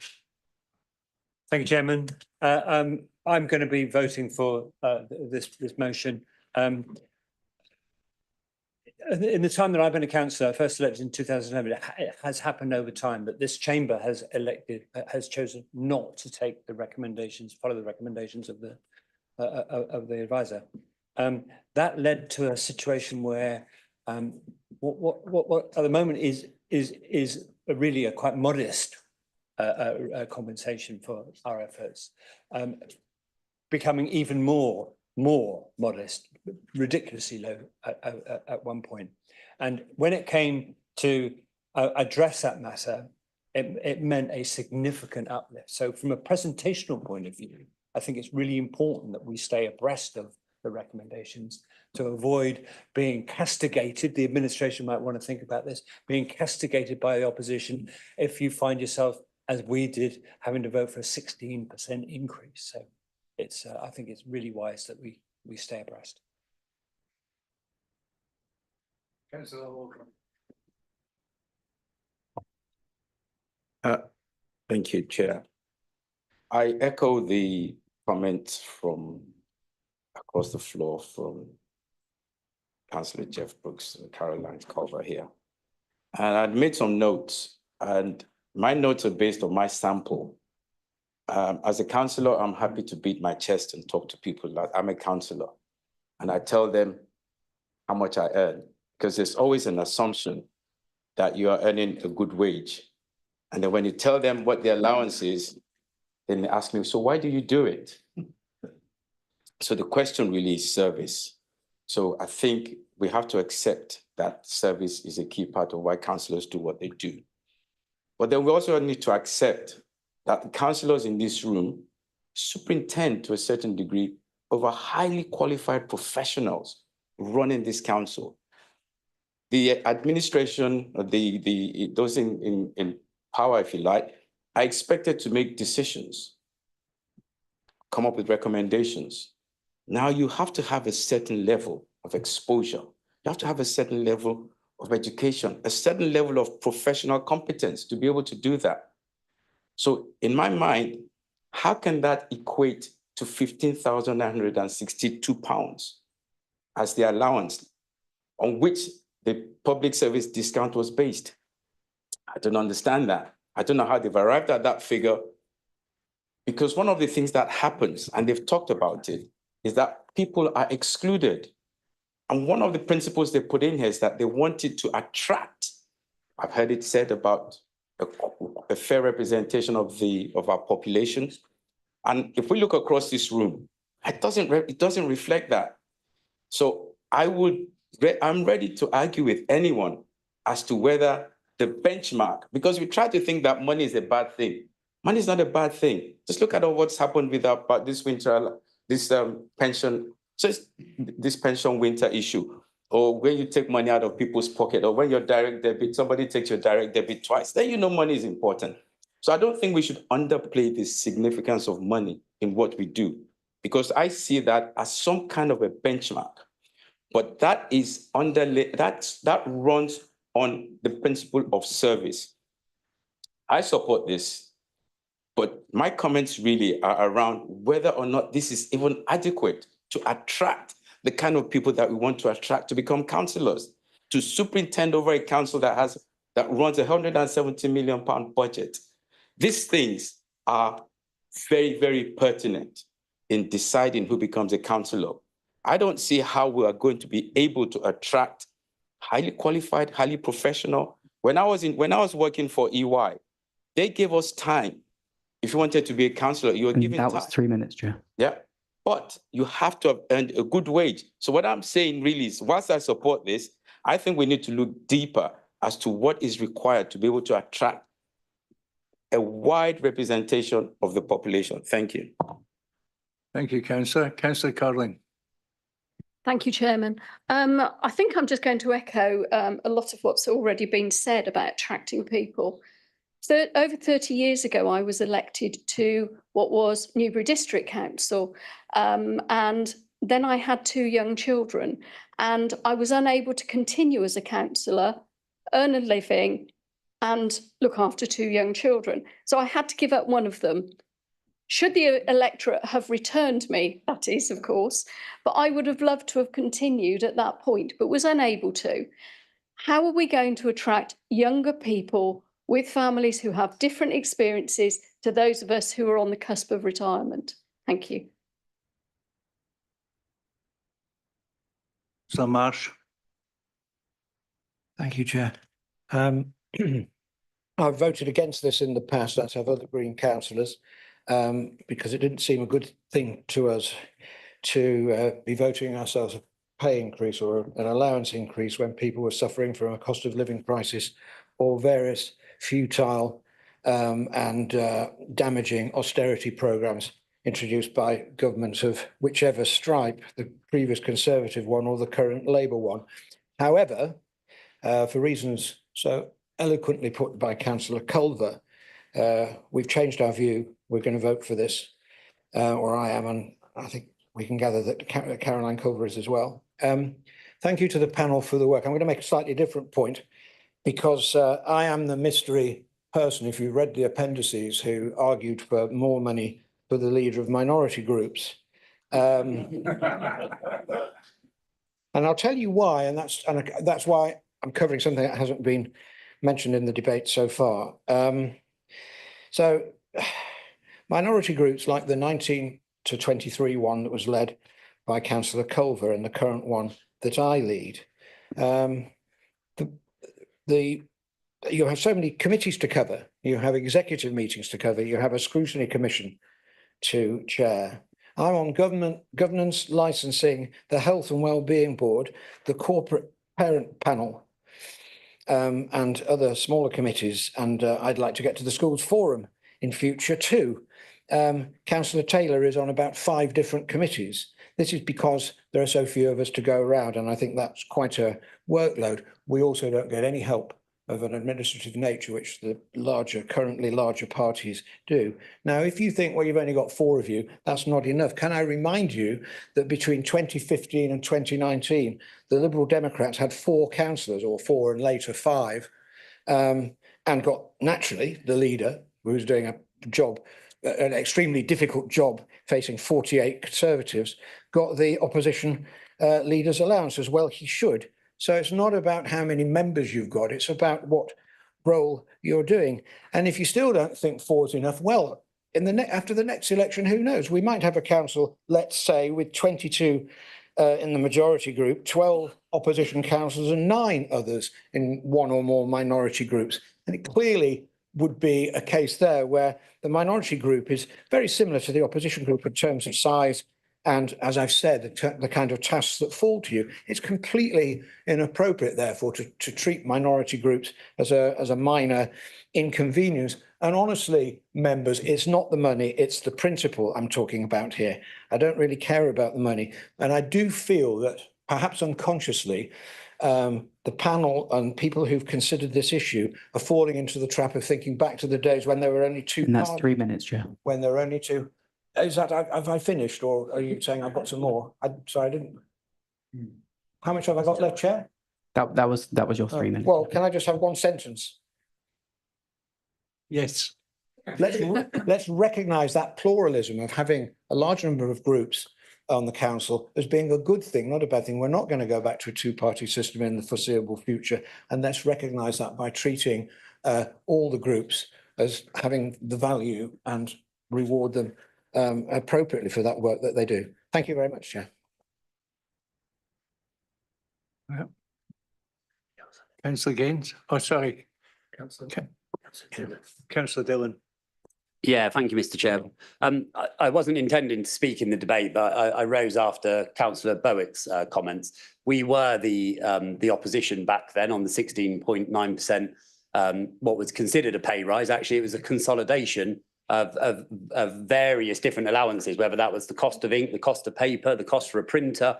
Thank you, Chairman. I'm going to be voting for this motion. In the time that I've been a councillor, first elected in 2011, it has happened over time that this chamber has chosen not to take the recommendations, follow the recommendations of the advisor. That led to a situation where what at the moment is really a quite modest compensation for our efforts, becoming even more modest, ridiculously low at one point. And when it came to address that matter, it meant a significant uplift. So from a presentational point of view, I think it's really important that we stay abreast of the recommendations to avoid being castigated. The administration might want to think about this, being castigated by the opposition if you find yourself, as we did, having to vote for a 16% increase. So I think it's really wise that we stay abreast. Councillor Walker. Thank you, Chair. I echo the comments from across the floor from Councillor Jeff Brooks and Caroline Culver here. And I'd made some notes, and my notes are based on my sample. As a councillor, I'm happy to beat my chest and talk to people like I'm a councillor. And I tell them how much I earn, because there's always an assumption that you are earning a good wage. And then when you tell them what the allowance is, then they ask me, so why do you do it? So the question really is service. So I think we have to accept that service is a key part of why councillors do what they do. But then we also need to accept that the councillors in this room superintend to a certain degree over highly qualified professionals running this council. The administration, those in power, if you like, are expected to make decisions, come up with recommendations. Now you have to have a certain level of exposure. You have to have a certain level of education, a certain level of professional competence to be able to do that. So in my mind, how can that equate to £15,962 as the allowance on which the public service discount was based? I don't understand that. I don't know how they've arrived at that figure, because one of the things that happens, and they've talked about it, is that people are excluded. And one of the principles they put in here is that they wanted to attract, I've heard it said about a fair representation of our populations. And if we look across this room, it doesn't reflect that. So I'm ready to argue with anyone as to whether the benchmark, because we try to think that money is a bad thing. Money is not a bad thing. Just look at what's happened with this pension So it's this pension winter issue, or when you take money out of people's pocket, or when your direct debit, somebody takes your direct debit twice, then you know money is important. So I don't think we should underplay the significance of money in what we do, because I see that as some kind of a benchmark. But that is that runs on the principle of service. I support this, but my comments really are around whether or not this is even adequate to attract the kind of people that we want to attract to become councillors, to superintend over a council that runs £170 million budget. These things are very, very pertinent in deciding who becomes a councillor. I don't see how we are going to be able to attract highly qualified, highly professional. When I was working for EY, they gave us time. If you wanted to be a councillor, you were given time. That was 3 minutes, Chair. Yeah, but you have to have earned a good wage. So what I'm saying really is, whilst I support this, I think we need to look deeper as to what is required to be able to attract a wide representation of the population. Thank you. Thank you, Councillor. Councillor Curling. Thank you, Chairman. I think I'm just going to echo a lot of what's already been said about attracting people. So over 30 years ago, I was elected to what was Newbury District Council, and then I had 2 young children, and I was unable to continue as a councillor, earn a living, and look after 2 young children. So I had to give up one of them. Should the electorate have returned me, that is, of course, but I would have loved to have continued at that point, but was unable to. How are we going to attract younger people with families who have different experiences to those of us who are on the cusp of retirement? Thank you. Sir Marsh. Thank you, Chair. I've voted against this in the past, as have other Green councillors, because it didn't seem a good thing to us to be voting ourselves a pay increase or an allowance increase when people were suffering from a cost of living crisis or various futile and damaging austerity programmes introduced by governments of whichever stripe, the previous Conservative one or the current Labour one. However, for reasons so eloquently put by Councillor Culver, we've changed our view. We're going to vote for this, or I am, and I think we can gather that Caroline Culver is as well. Thank you to the panel for the work. I'm going to make a slightly different point, because I am the mystery person, if you read the appendices, who argued for more money for the leader of minority groups. And I'll tell you why, and that's why I'm covering something that hasn't been mentioned in the debate so far. So minority groups like the 19 to 23 one that was led by Councillor Culver and the current one that I lead, you have so many committees to cover, you have executive meetings to cover, you have a scrutiny commission to chair. I'm on governance, licensing, the health and wellbeing board, the corporate parent panel, and other smaller committees, and I'd like to get to the schools forum in future too. Councillor Taylor is on about 5 different committees. This is because there are so few of us to go around, and I think that's quite a workload. We also don't get any help of an administrative nature, which the currently larger parties do. Now, if you think, well, you've only got 4 of you, that's not enough. Can I remind you that between 2015 and 2019, the Liberal Democrats had 4 councillors, or 4 and later 5, and got, naturally, the leader, who was doing a job, an extremely difficult job, facing 48 Conservatives, got the opposition leader's allowance, as well he should. So it's not about how many members you've got, it's about what role you're doing. And if you still don't think 4 is enough, well, after the next election, who knows? We might have a council, let's say, with 22 in the majority group, 12 opposition councillors and 9 others in one or more minority groups. And it clearly would be a case there where the minority group is very similar to the opposition group in terms of size And as I've said, the kind of tasks that fall to you, it's completely inappropriate, therefore, to treat minority groups as a minor inconvenience. And honestly, members, it's not the money, it's the principle I'm talking about here. I don't really care about the money. And I do feel that perhaps unconsciously, the panel and people who've considered this issue are falling into the trap of thinking back to the days when there were only two. And that's parties, 3 minutes, Chair. when there were only two. Is that, have I finished, or are you saying I've got some more? Sorry, I didn't. How much have I got left, Chair? That was your 3 minutes. Well, can I just have one sentence? Yes. Let's recognise that pluralism of having a large number of groups on the council as being a good thing, not a bad thing. We're not going to go back to a two-party system in the foreseeable future, and let's recognise that by treating all the groups as having the value and reward them appropriately for that work that they do. Thank you very much, Chair. Councillor Gaines. Oh, sorry. Councillor Dillon. Yeah, thank you, Mr. Chair. I wasn't intending to speak in the debate, but I rose after Councillor Bowick's comments. We were the opposition back then on the 16.9%, what was considered a pay rise. Actually, it was a consolidation of various different allowances, whether that was the cost of ink, the cost of paper, the cost for a printer,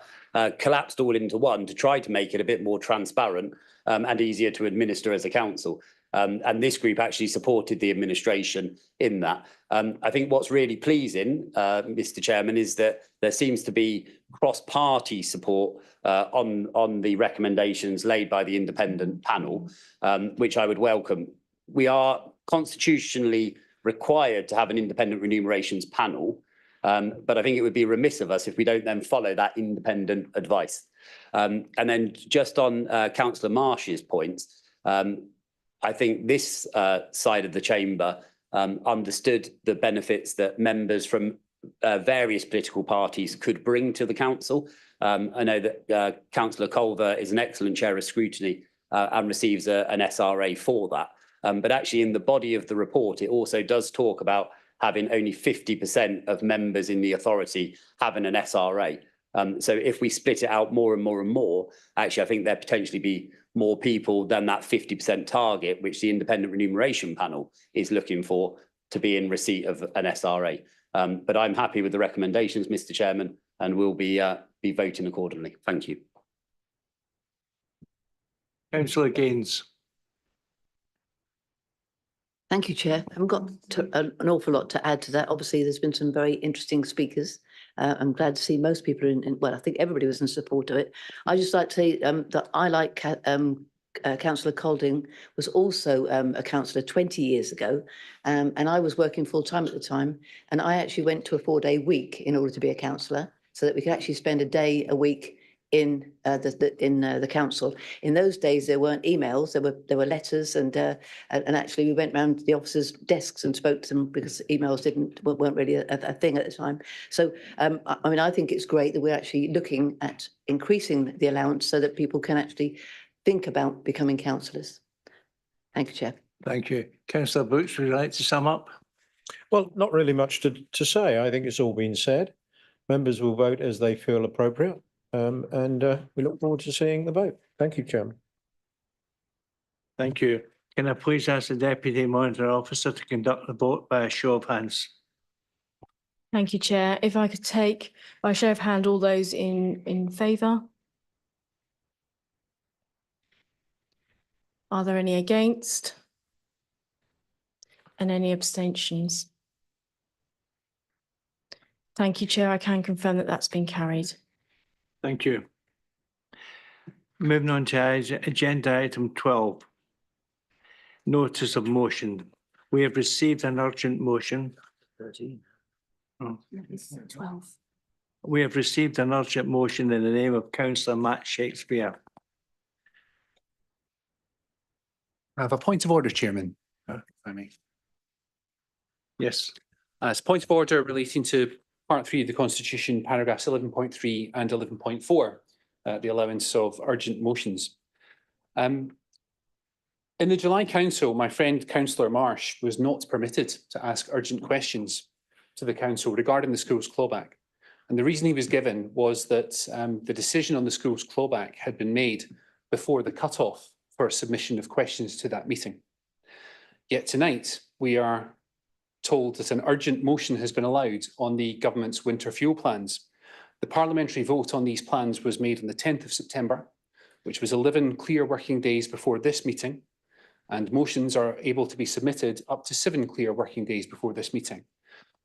collapsed all into one to try to make it a bit more transparent and easier to administer as a council. And this group actually supported the administration in that. I think what's really pleasing, Mr. Chairman, is that there seems to be cross-party support on the recommendations laid by the independent panel, which I would welcome. We are constitutionally required to have an independent remunerations panel, but I think it would be remiss of us if we don't then follow that independent advice. And then just on Councillor Marsh's points, I think this side of the chamber understood the benefits that members from various political parties could bring to the council. I know that Councillor Culver is an excellent chair of scrutiny and receives an SRA for that. But actually in the body of the report, it also does talk about having only 50% of members in the authority having an SRA. So if we split it out more and more and more, actually, I think there potentially be more people than that 50% target, which the independent remuneration panel is looking for to be in receipt of an SRA. But I'm happy with the recommendations, Mr. Chairman, and we'll be voting accordingly. Thank you. Councillor Gaines. Thank you, Chair. I haven't got an awful lot to add to that. Obviously, there's been some very interesting speakers. I'm glad to see most people well, I think everybody was in support of it. I'd just like to say that I like Councillor Colding was also a councillor 20 years ago, and I was working full time at the time, and I actually went to a 4-day week in order to be a councillor, so that we could actually spend a day a week in the council. In those days, there weren't emails; there were letters, and actually we went round the officers' desks and spoke to them because emails weren't really a thing at the time. So I mean, I think it's great that we're actually looking at increasing the allowance so that people can actually think about becoming councillors. Thank you, Chair. Thank you. Councillor Brooks, would you like to sum up? Well, not really much to say. I think it's all been said. Members will vote as they feel appropriate. And we look forward to seeing the vote. Thank you, Chairman. Thank you. Can I please ask the Deputy Monitor Officer to conduct the vote by a show of hands? Thank you, Chair. If I could take by show of hand all those in favour. Are there any against? And any abstentions? Thank you, Chair. I can confirm that that's been carried. Thank you. Moving on to agenda item 12. Notice of motion. We have received an urgent motion. 13. Oh. 12. We have received an urgent motion in the name of Councillor Matt Shakespeare. I have a point of order, Chairman, if I may. Yes. As point of order relating to Part 3 of the Constitution, paragraphs 11.3 and 11.4, the allowance of urgent motions. In the July Council, my friend Councillor Marsh was not permitted to ask urgent questions to the Council regarding the school's clawback. And the reason he was given was that the decision on the school's clawback had been made before the cut-off for submission of questions to that meeting. Yet tonight, we are told that an urgent motion has been allowed on the government's winter fuel plans. The parliamentary vote on these plans was made on the 10th of September, which was 11 clear working days before this meeting, and motions are able to be submitted up to 7 clear working days before this meeting.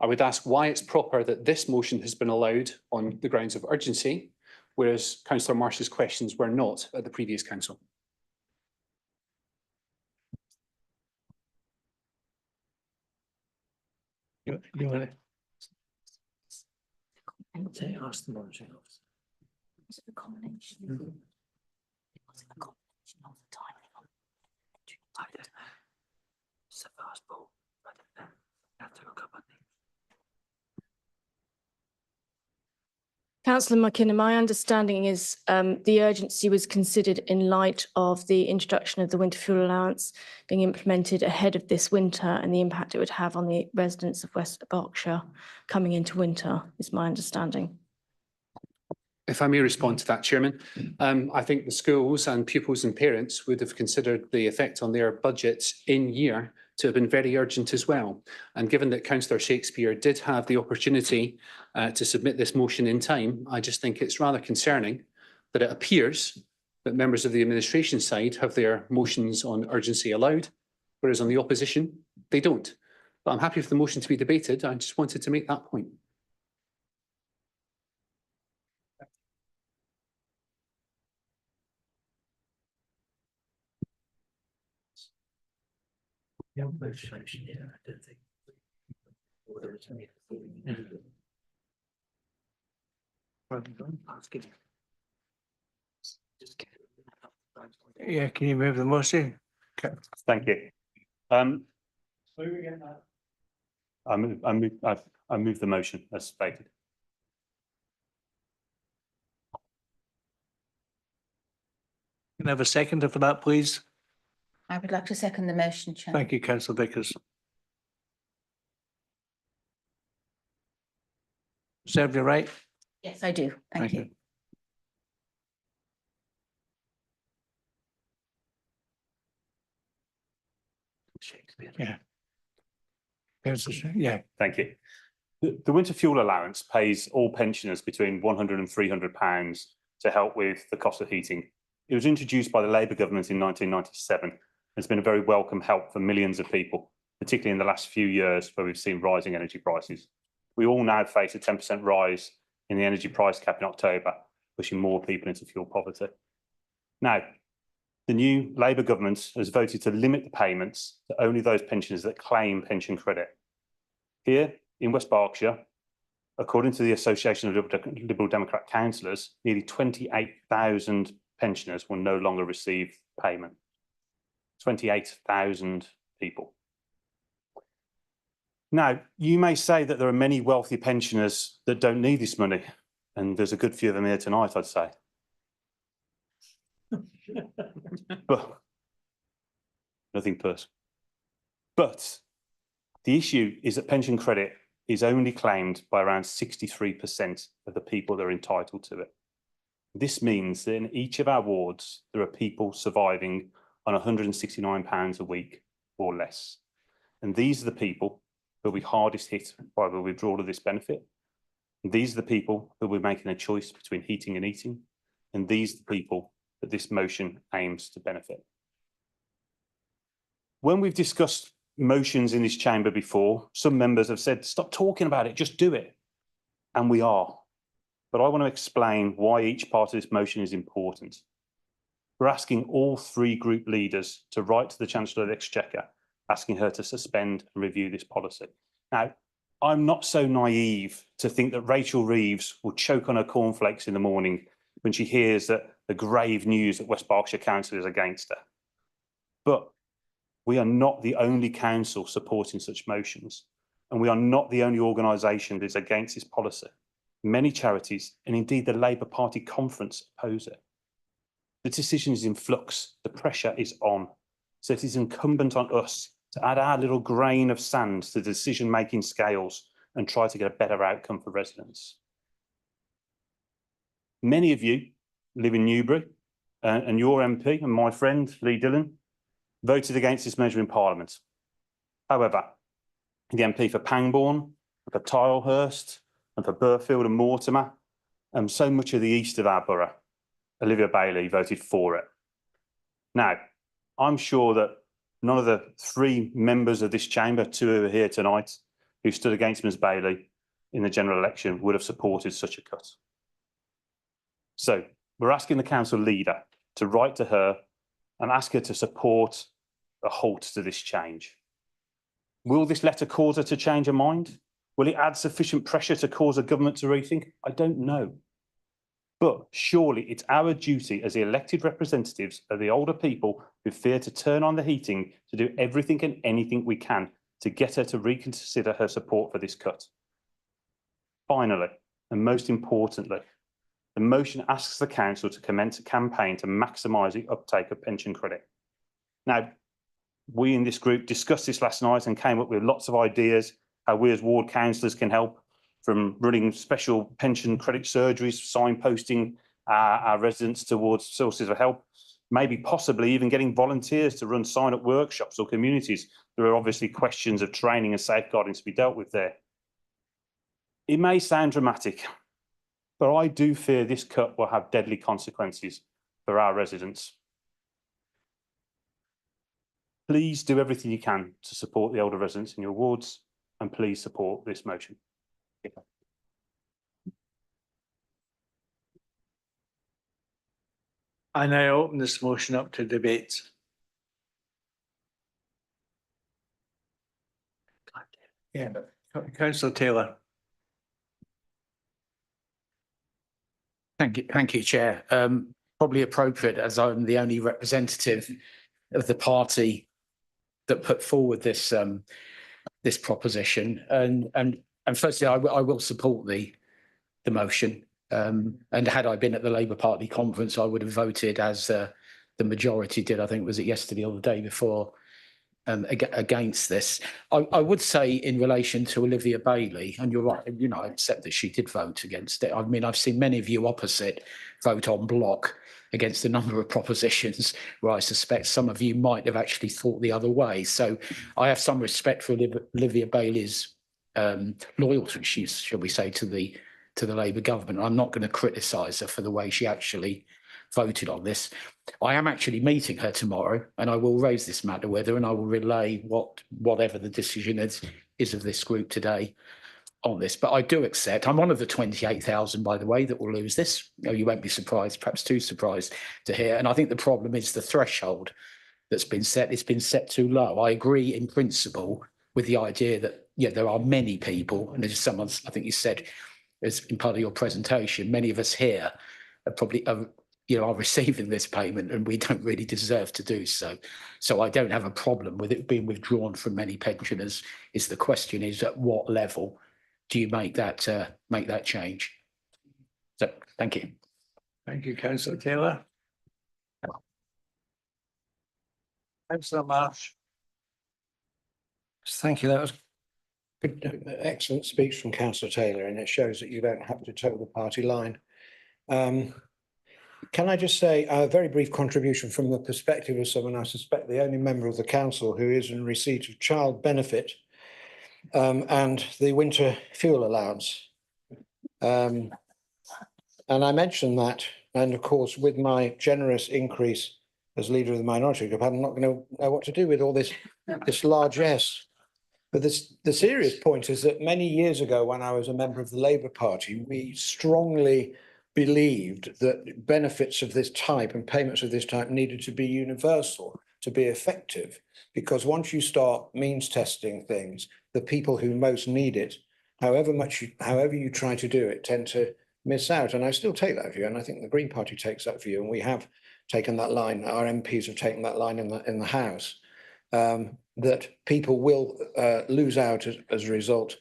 I would ask why it's proper that this motion has been allowed on the grounds of urgency, whereas Councillor Marsh's questions were not at the previous council. You want to? Ask the monitoring officer. Was it a combination? Was it a combination of the timing on? I don't know. It's a fastball. I don't know. I have to look up on the. Councillor McKinnon, my understanding is the urgency was considered in light of the introduction of the winter fuel allowance being implemented ahead of this winter and the impact it would have on the residents of West Berkshire coming into winter, is my understanding. If I may respond to that, Chairman, I think the schools and pupils and parents would have considered the effect on their budgets in year to have been very urgent as well. And given that Councillor Shakespeare did have the opportunity to submit this motion in time, I just think it's rather concerning that it appears that members of the administration side have their motions on urgency allowed, whereas on the opposition, they don't. But I'm happy for the motion to be debated. I just wanted to make that point. Yeah, motion, yeah, I don't think. Whether it's me. Yeah, can you move the motion? Okay. Thank you. I move the motion as stated. Can I have a seconder for that, please? I would like to second the motion, Chair. Thank you, Councillor Vickers. Serve you right? Yes, I do. Thank you. Shakespeare. Yeah. Yeah. Thank you. The winter fuel allowance pays all pensioners between £100 and £300 to help with the cost of heating. It was introduced by the Labour government in 1997. It's been a very welcome help for millions of people, particularly in the last few years where we've seen rising energy prices. We all now face a 10% rise in the energy price cap in October, pushing more people into fuel poverty. Now, the new Labour government has voted to limit the payments to only those pensioners that claim pension credit. Here in West Berkshire, according to the Association of Liberal Democrat Councillors, nearly 28,000 pensioners will no longer receive payment. 28,000 people. Now, you may say that there are many wealthy pensioners that don't need this money, and there's a good few of them here tonight, I'd say. But nothing personal. But the issue is that pension credit is only claimed by around 63% of the people that are entitled to it. This means that in each of our wards, there are people surviving on £169 a week or less. And these are the people who will be hardest hit by the withdrawal of this benefit. And these are the people who will be making a choice between heating and eating. And these are the people that this motion aims to benefit. When we've discussed motions in this chamber before, some members have said, stop talking about it, just do it. And we are. But I want to explain why each part of this motion is important. We're asking all 3 group leaders to write to the Chancellor of the Exchequer, asking her to suspend and review this policy. Now, I'm not so naive to think that Rachel Reeves will choke on her cornflakes in the morning when she hears that the grave news that West Berkshire Council is against her. But we are not the only council supporting such motions, and we are not the only organisation that is against this policy. Many charities, and indeed the Labour Party conference, oppose it. The decision is in flux, the pressure is on. So it is incumbent on us to add our little grain of sand to the decision-making scales and try to get a better outcome for residents. Many of you live in Newbury, and your MP and my friend Lee Dillon voted against this measure in Parliament. However, the MP for Pangbourne, for Tilehurst, and for Burfield and Mortimer, and so much of the east of our borough, Olivia Bailey, voted for it. Now, I'm sure that none of the three members of this chamber, two who are here tonight, who stood against Ms Bailey in the general election would have supported such a cut. So we're asking the council leader to write to her and ask her to support a halt to this change. Will this letter cause her to change her mind? Will it add sufficient pressure to cause a government to rethink? I don't know. But surely it's our duty as the elected representatives of the older people who fear to turn on the heating to do everything and anything we can to get her to reconsider her support for this cut. Finally, and most importantly, the motion asks the council to commence a campaign to maximise the uptake of pension credit. Now, we in this group discussed this last night and came up with lots of ideas how we as ward councillors can help, from running special pension credit surgeries, signposting our residents towards sources of help, maybe possibly even getting volunteers to run sign-up workshops or communities. There are obviously questions of training and safeguarding to be dealt with there. It may sound dramatic, but I do fear this cut will have deadly consequences for our residents. Please do everything you can to support the older residents in your wards, and please support this motion. I now open this motion up to debate. Yeah, Councillor Taylor. Thank you, Chair. Probably appropriate, as I'm the only representative of the party that put forward this this proposition. And firstly, I will support the motion. And had I been at the Labour Party conference, I would have voted as the majority did. I think was it yesterday or the day before, against this. I would say in relation to Olivia Bailey, and you're right, you know, I accept that she did vote against it. I mean, I've seen many of you opposite vote en bloc against a number of propositions where I suspect some of you might have actually thought the other way. So I have some respect for Olivia Bailey's loyalty, shall we say, to the Labour government. I'm not going to criticise her for the way she actually voted on this. I am actually meeting her tomorrow, and I will raise this matter with her, and I will relay whatever the decision is of this group today on this. But I do accept, I'm one of the 28,000, by the way, that will lose this. You won't be surprised, perhaps too surprised to hear. And I think the problem is the threshold that's been set. It's been set too low. I agree in principle with the idea that, yeah, there are many people, and as someone, I think you said, as in part of your presentation, many of us here are probably are receiving this payment, and we don't really deserve to do so. So I don't have a problem with it being withdrawn from many pensioners. Is the question is at what level do you make that change? So thank you. Thank you, Councillor Taylor. Councillor Marsh. Thank you. That was good, excellent speech from Councillor Taylor, and it shows that you don't have to toe the party line. Can I just say a very brief contribution from the perspective of someone I suspect the only member of the council who is in receipt of child benefit and the winter fuel allowance. And I mentioned that, and of course, with my generous increase as leader of the minority group, I'm not going to know what to do with all this largesse. But the serious point is that many years ago, when I was a member of the Labour Party, we strongly believed that benefits of this type and payments of this type needed to be universal to be effective, because once you start means testing things, the people who most need it, however you try to do it, tend to miss out. And I still take that view, and I think the Green Party takes that view, and we have taken that line. Our MPs have taken that line in the House, that people will lose out as a result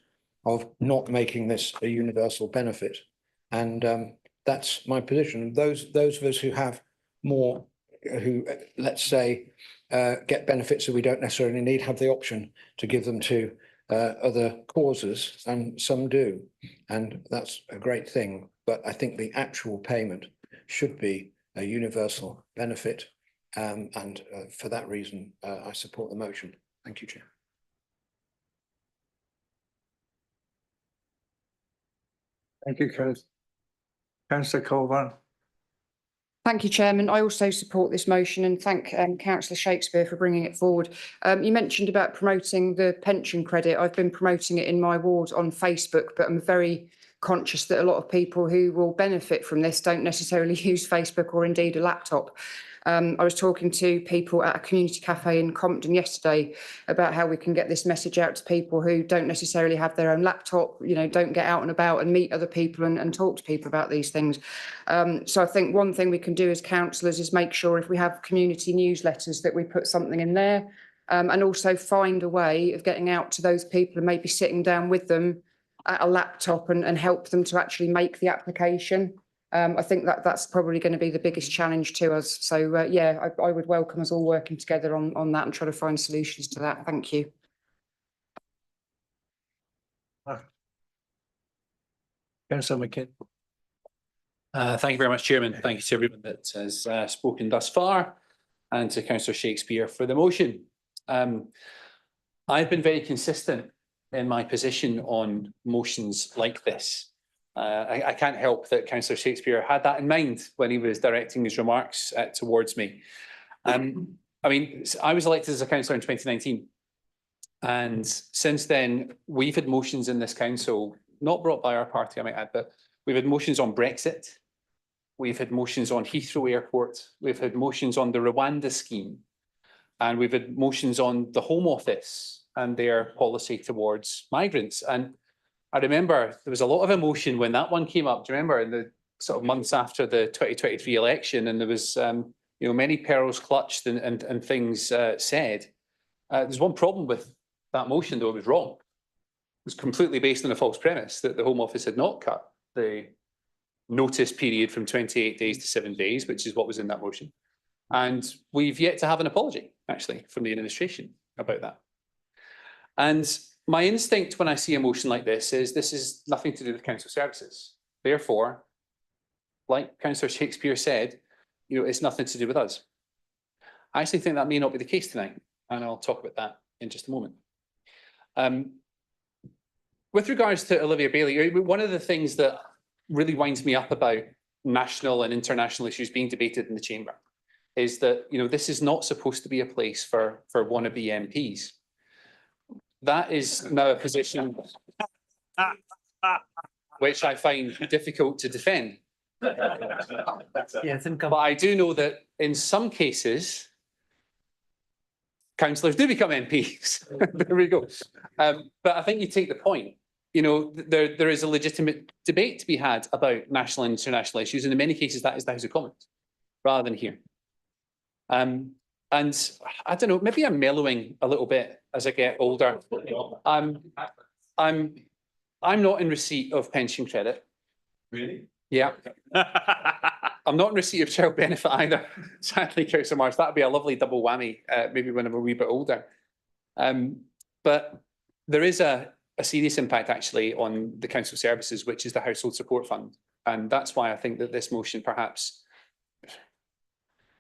of not making this a universal benefit. And that's my position. Those of us who have more, who, let's say, get benefits that we don't necessarily need, have the option to give them to other causes, and some do. And that's a great thing. But but I think the actual payment should be a universal benefit. And for that reason, I support the motion. Thank you, Chair. Thank you, Councillor Colburn. Thank you, Chairman. I also support this motion and thank Councillor Shakespeare for bringing it forward. You mentioned about promoting the pension credit. I've been promoting it in my ward on Facebook, but I'm very conscious that a lot of people who will benefit from this don't necessarily use Facebook or indeed a laptop. I was talking to people at a community cafe in Compton yesterday about how we can get this message out to people who don't necessarily have their own laptop, you know, don't get out and about and meet other people and talk to people about these things. So I think one thing we can do as councillors is make sure if we have community newsletters that we put something in there, and also find a way of getting out to those people and maybe sitting down with them at a laptop and help them to actually make the application. I think that's probably going to be the biggest challenge to us. So yeah, I would welcome us all working together on that and try to find solutions to that. Thank you. Councillor McKinnon. Thank you very much, Chairman. Thank you to everyone that has spoken thus far and to Councillor Shakespeare for the motion. I've been very consistent in my position on motions like this. I can't help that Councillor Shakespeare had that in mind when he was directing his remarks towards me. I mean, I was elected as a councillor in 2019. And since then, we've had motions in this council, not brought by our party, I might add, but we've had motions on Brexit. We've had motions on Heathrow Airport. We've had motions on the Rwanda scheme. And we've had motions on the Home Office and their policy towards migrants. And I remember there was a lot of emotion when that one came up. Do you remember in the sort of months after the 2023 election? And there was, you know, many pearls clutched and things said. There's one problem with that motion, though. It was wrong. It was completely based on a false premise that the Home Office had not cut the notice period from 28 days to 7 days, which is what was in that motion. And we've yet to have an apology, actually, from the administration about that. And my instinct when I see a motion like this is nothing to do with council services. Therefore, like Councillor Shakespeare said, you know, it's nothing to do with us. I actually think that may not be the case tonight, and I'll talk about that in just a moment. With regards to Olivia Bailey, one of the things that really winds me up about national and international issues being debated in the chamber is that, you know, this is not supposed to be a place for wannabe MPs. That is now a position which I find difficult to defend. But I do know that in some cases, councillors do become MPs. There we go. But I think you take the point. You know, there is a legitimate debate to be had about national and international issues, and in many cases that is the House of Commons, rather than here. And I don't know, maybe I'm mellowing a little bit as I get older. I'm not in receipt of pension credit. Really? Yeah. I'm not in receipt of child benefit either. Sadly, Councillor Marsh, that'd be a lovely double whammy, maybe when I'm a wee bit older. But there is a serious impact actually on the council services, which is the household support fund. And that's why I think that this motion perhaps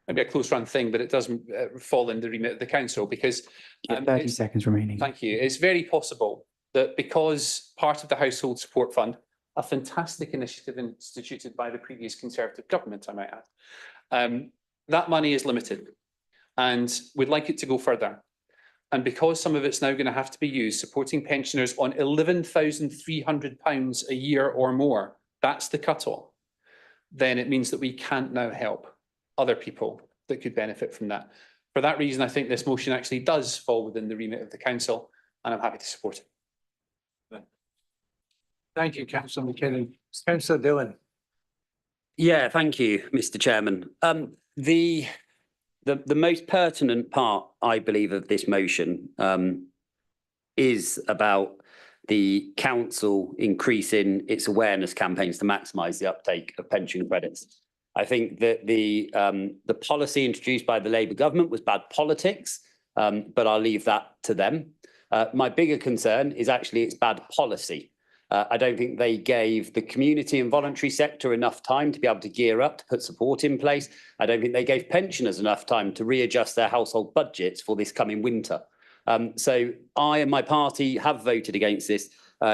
maybe a close run thing, but it doesn't fall in the remit of the council because 30 seconds remaining. Thank you. It's very possible that because part of the household support fund, a fantastic initiative instituted by the previous Conservative government, I might add, that money is limited and we'd like it to go further. And because some of it's now going to have to be used supporting pensioners on £11,300 a year or more, that's the cut-off, then it means that we can't now help other people that could benefit from that. For that reason, I think this motion actually does fall within the remit of the council, and I'm happy to support it. Thank you, Councillor McKinnon. Councillor Dillon. Yeah, thank you, Mr. Chairman. The most pertinent part, I believe, of this motion is about the council increasing its awareness campaigns to maximise the uptake of pension credits. I think that the policy introduced by the Labour government was bad politics, but I'll leave that to them. My bigger concern is actually it's bad policy. I don't think they gave the community and voluntary sector enough time to be able to gear up, to put support in place. I don't think they gave pensioners enough time to readjust their household budgets for this coming winter. So I and my party have voted against this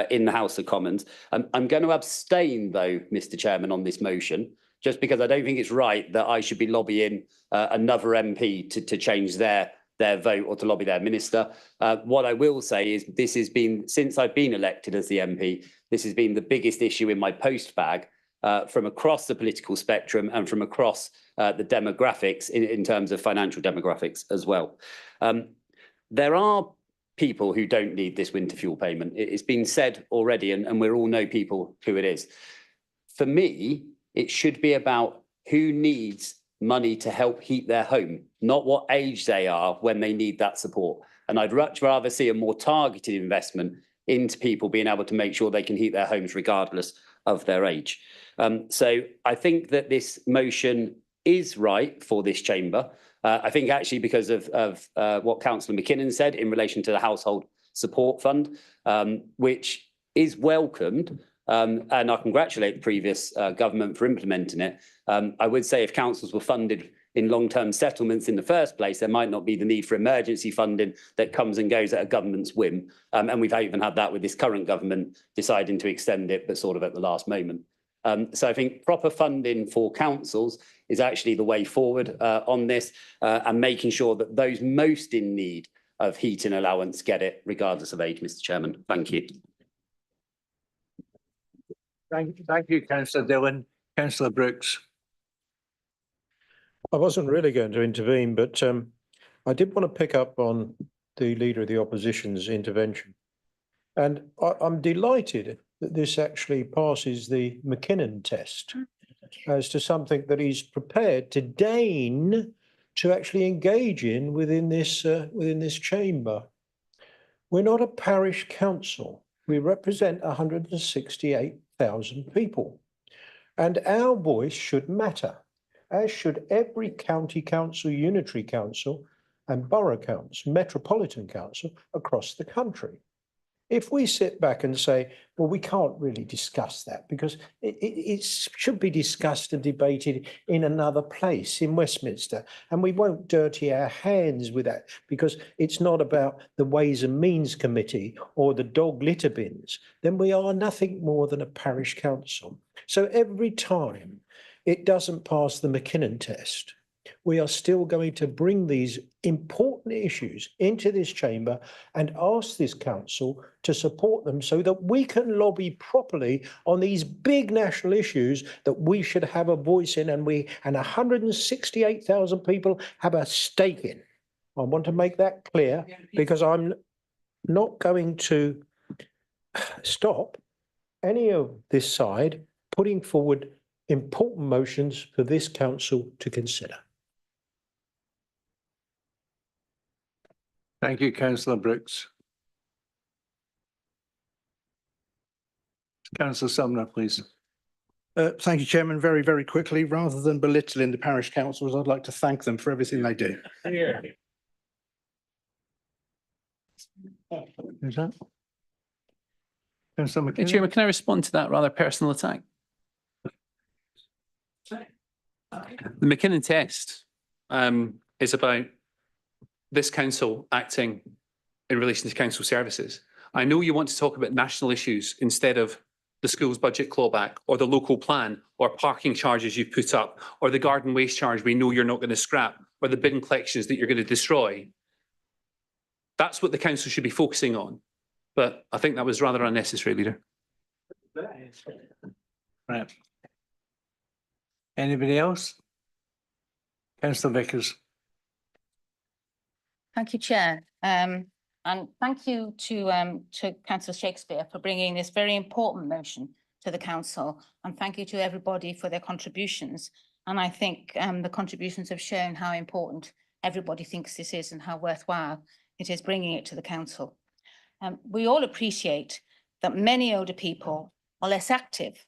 in the House of Commons. I'm going to abstain, though, Mr. Chairman, on this motion, just because I don't think it's right that I should be lobbying another MP to change their vote or to lobby their minister. What I will say is this has been, since I've been elected as the MP, this has been the biggest issue in my post bag from across the political spectrum and from across the demographics in terms of financial demographics as well. There are people who don't need this winter fuel payment. It's been said already, and we all know people who it is. For me, it should be about who needs money to help heat their home, not what age they are when they need that support. And I'd much rather see a more targeted investment into people being able to make sure they can heat their homes regardless of their age. So I think that this motion is right for this chamber. I think actually because of what Councillor McKinnon said in relation to the Household Support Fund, which is welcomed, and I congratulate the previous government for implementing it. I would say if councils were funded in long-term settlements in the first place, there might not be the need for emergency funding that comes and goes at a government's whim. And we've even had that with this current government deciding to extend it, but sort of at the last moment. So I think proper funding for councils is actually the way forward on this, and making sure that those most in need of heating allowance get it, regardless of age, Mr. Chairman. Thank you. Thank you, Councillor Dillon. Councillor Brooks. I wasn't really going to intervene, but I did want to pick up on the Leader of the Opposition's intervention. And I'm delighted that this actually passes the McKinnon test as to something that he's prepared to deign to actually engage in within this chamber. We're not a parish council. We represent 168,000 people. And our voice should matter, as should every county council, unitary council, and borough council, metropolitan council across the country. If we sit back and say, well, we can't really discuss that because it should be discussed and debated in another place, in Westminster, and we won't dirty our hands with that because it's not about the Ways and Means Committee or the dog litter bins, then we are nothing more than a parish council. So every time it doesn't pass the McKinnon test, we are still going to bring these important issues into this chamber and ask this council to support them so that we can lobby properly on these big national issues that we should have a voice in, and 168,000 people have a stake in. I want to make that clear because I'm not going to stop any of this side putting forward important motions for this council to consider. Thank you, Councillor Brooks. Councillor Sumner, please. Thank you, Chairman. Very, very quickly, rather than belittling the parish councils, I'd like to thank them for everything they do. Who's that? Councillor McKinnon? Chairman, can I respond to that rather personal attack? The McKinnon test is about this council acting in relation to council services. I know you want to talk about national issues instead of the school's budget clawback or the local plan or parking charges you've put up or the garden waste charge we know you're not going to scrap or the bin collections that you're going to destroy. That's what the council should be focusing on. But I think that was rather unnecessary, Leader. Right. Anybody else? Councillor Vickers. Thank you, Chair. And thank you to Councillor Shakespeare for bringing this very important motion to the council. And thank you to everybody for their contributions. And I think the contributions have shown how important everybody thinks this is and how worthwhile it is bringing it to the council. We all appreciate that many older people are less active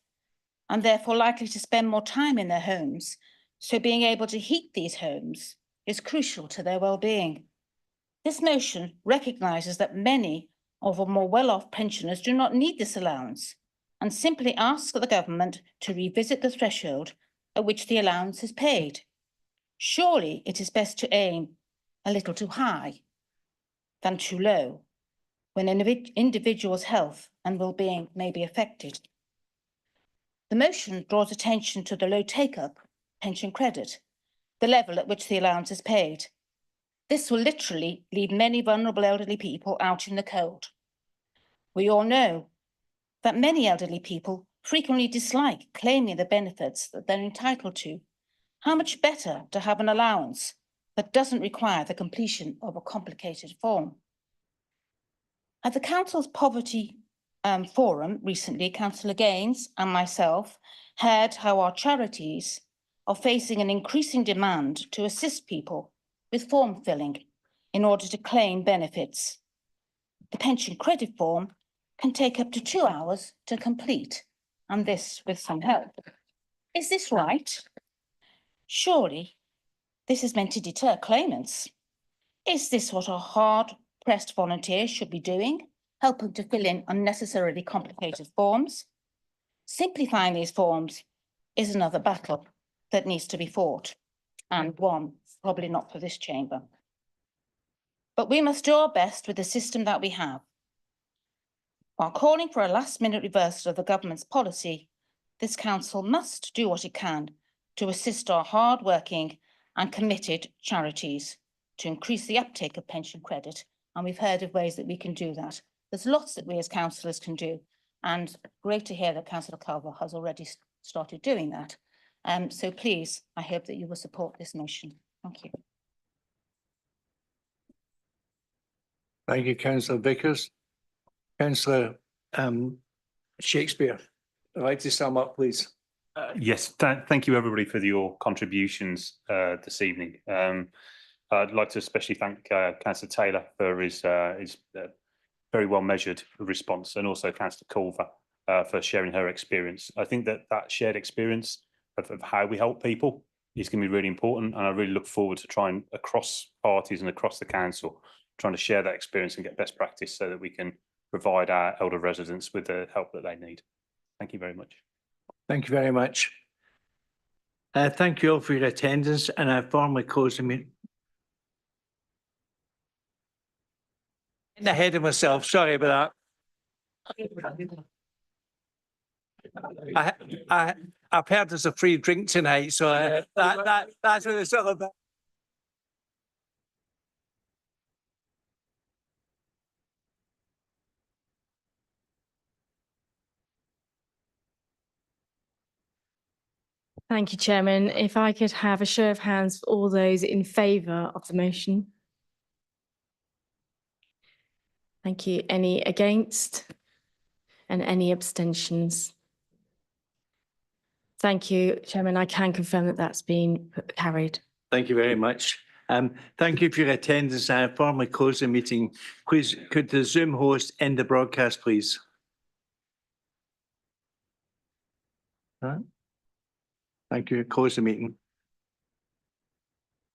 and therefore likely to spend more time in their homes. So being able to heat these homes is crucial to their well-being. This motion recognises that many of our more well-off pensioners do not need this allowance, and simply ask the government to revisit the threshold at which the allowance is paid. Surely it is best to aim a little too high than too low when an individual's health and well-being may be affected. The motion draws attention to the low take-up pension credit, the level at which the allowance is paid. This will literally leave many vulnerable elderly people out in the cold. We all know that many elderly people frequently dislike claiming the benefits that they're entitled to. How much better to have an allowance that doesn't require the completion of a complicated form. At the Council's Poverty Forum recently, Councillor Gaines and myself heard how our charities are facing an increasing demand to assist people with form filling in order to claim benefits. The pension credit form can take up to 2 hours to complete, and this with some help. Is this right? Surely this is meant to deter claimants. Is this what our hard-pressed volunteers should be doing, helping to fill in unnecessarily complicated forms? Simplifying these forms is another battle that needs to be fought, and one probably not for this chamber. But we must do our best with the system that we have. While calling for a last-minute reversal of the government's policy, this council must do what it can to assist our hard-working and committed charities to increase the uptake of pension credit, and we've heard of ways that we can do that. There's lots that we as councillors can do, and great to hear that Councillor Calver has already started doing that. So please, I hope that you will support this motion. Thank you. Thank you, Councillor Vickers. Councillor Shakespeare, I'd like to sum up, please. Yes, thank you everybody for your contributions this evening. I'd like to especially thank Councillor Taylor for his very well measured response, and also Councillor Culver for sharing her experience. I think that shared experience of how we help people is going to be really important, and I really look forward to trying across parties and across the council, trying to share that experience and get best practice so that we can provide our elder residents with the help that they need. Thank you very much. Thank you very much. Thank you all for your attendance, and I formally close the meeting. Getting ahead of myself, sorry about that. I've heard there's a free drink tonight, so that's what it's all about. Thank you, Chairman. If I could have a show of hands for all those in favour of the motion. Thank you. Any against? And any abstentions? Thank you, Chairman. I can confirm that that's been carried. Thank you very much. Thank you for your attendance. I formally close the meeting. Please, could the Zoom host end the broadcast, please? All right. Thank you. Close the meeting.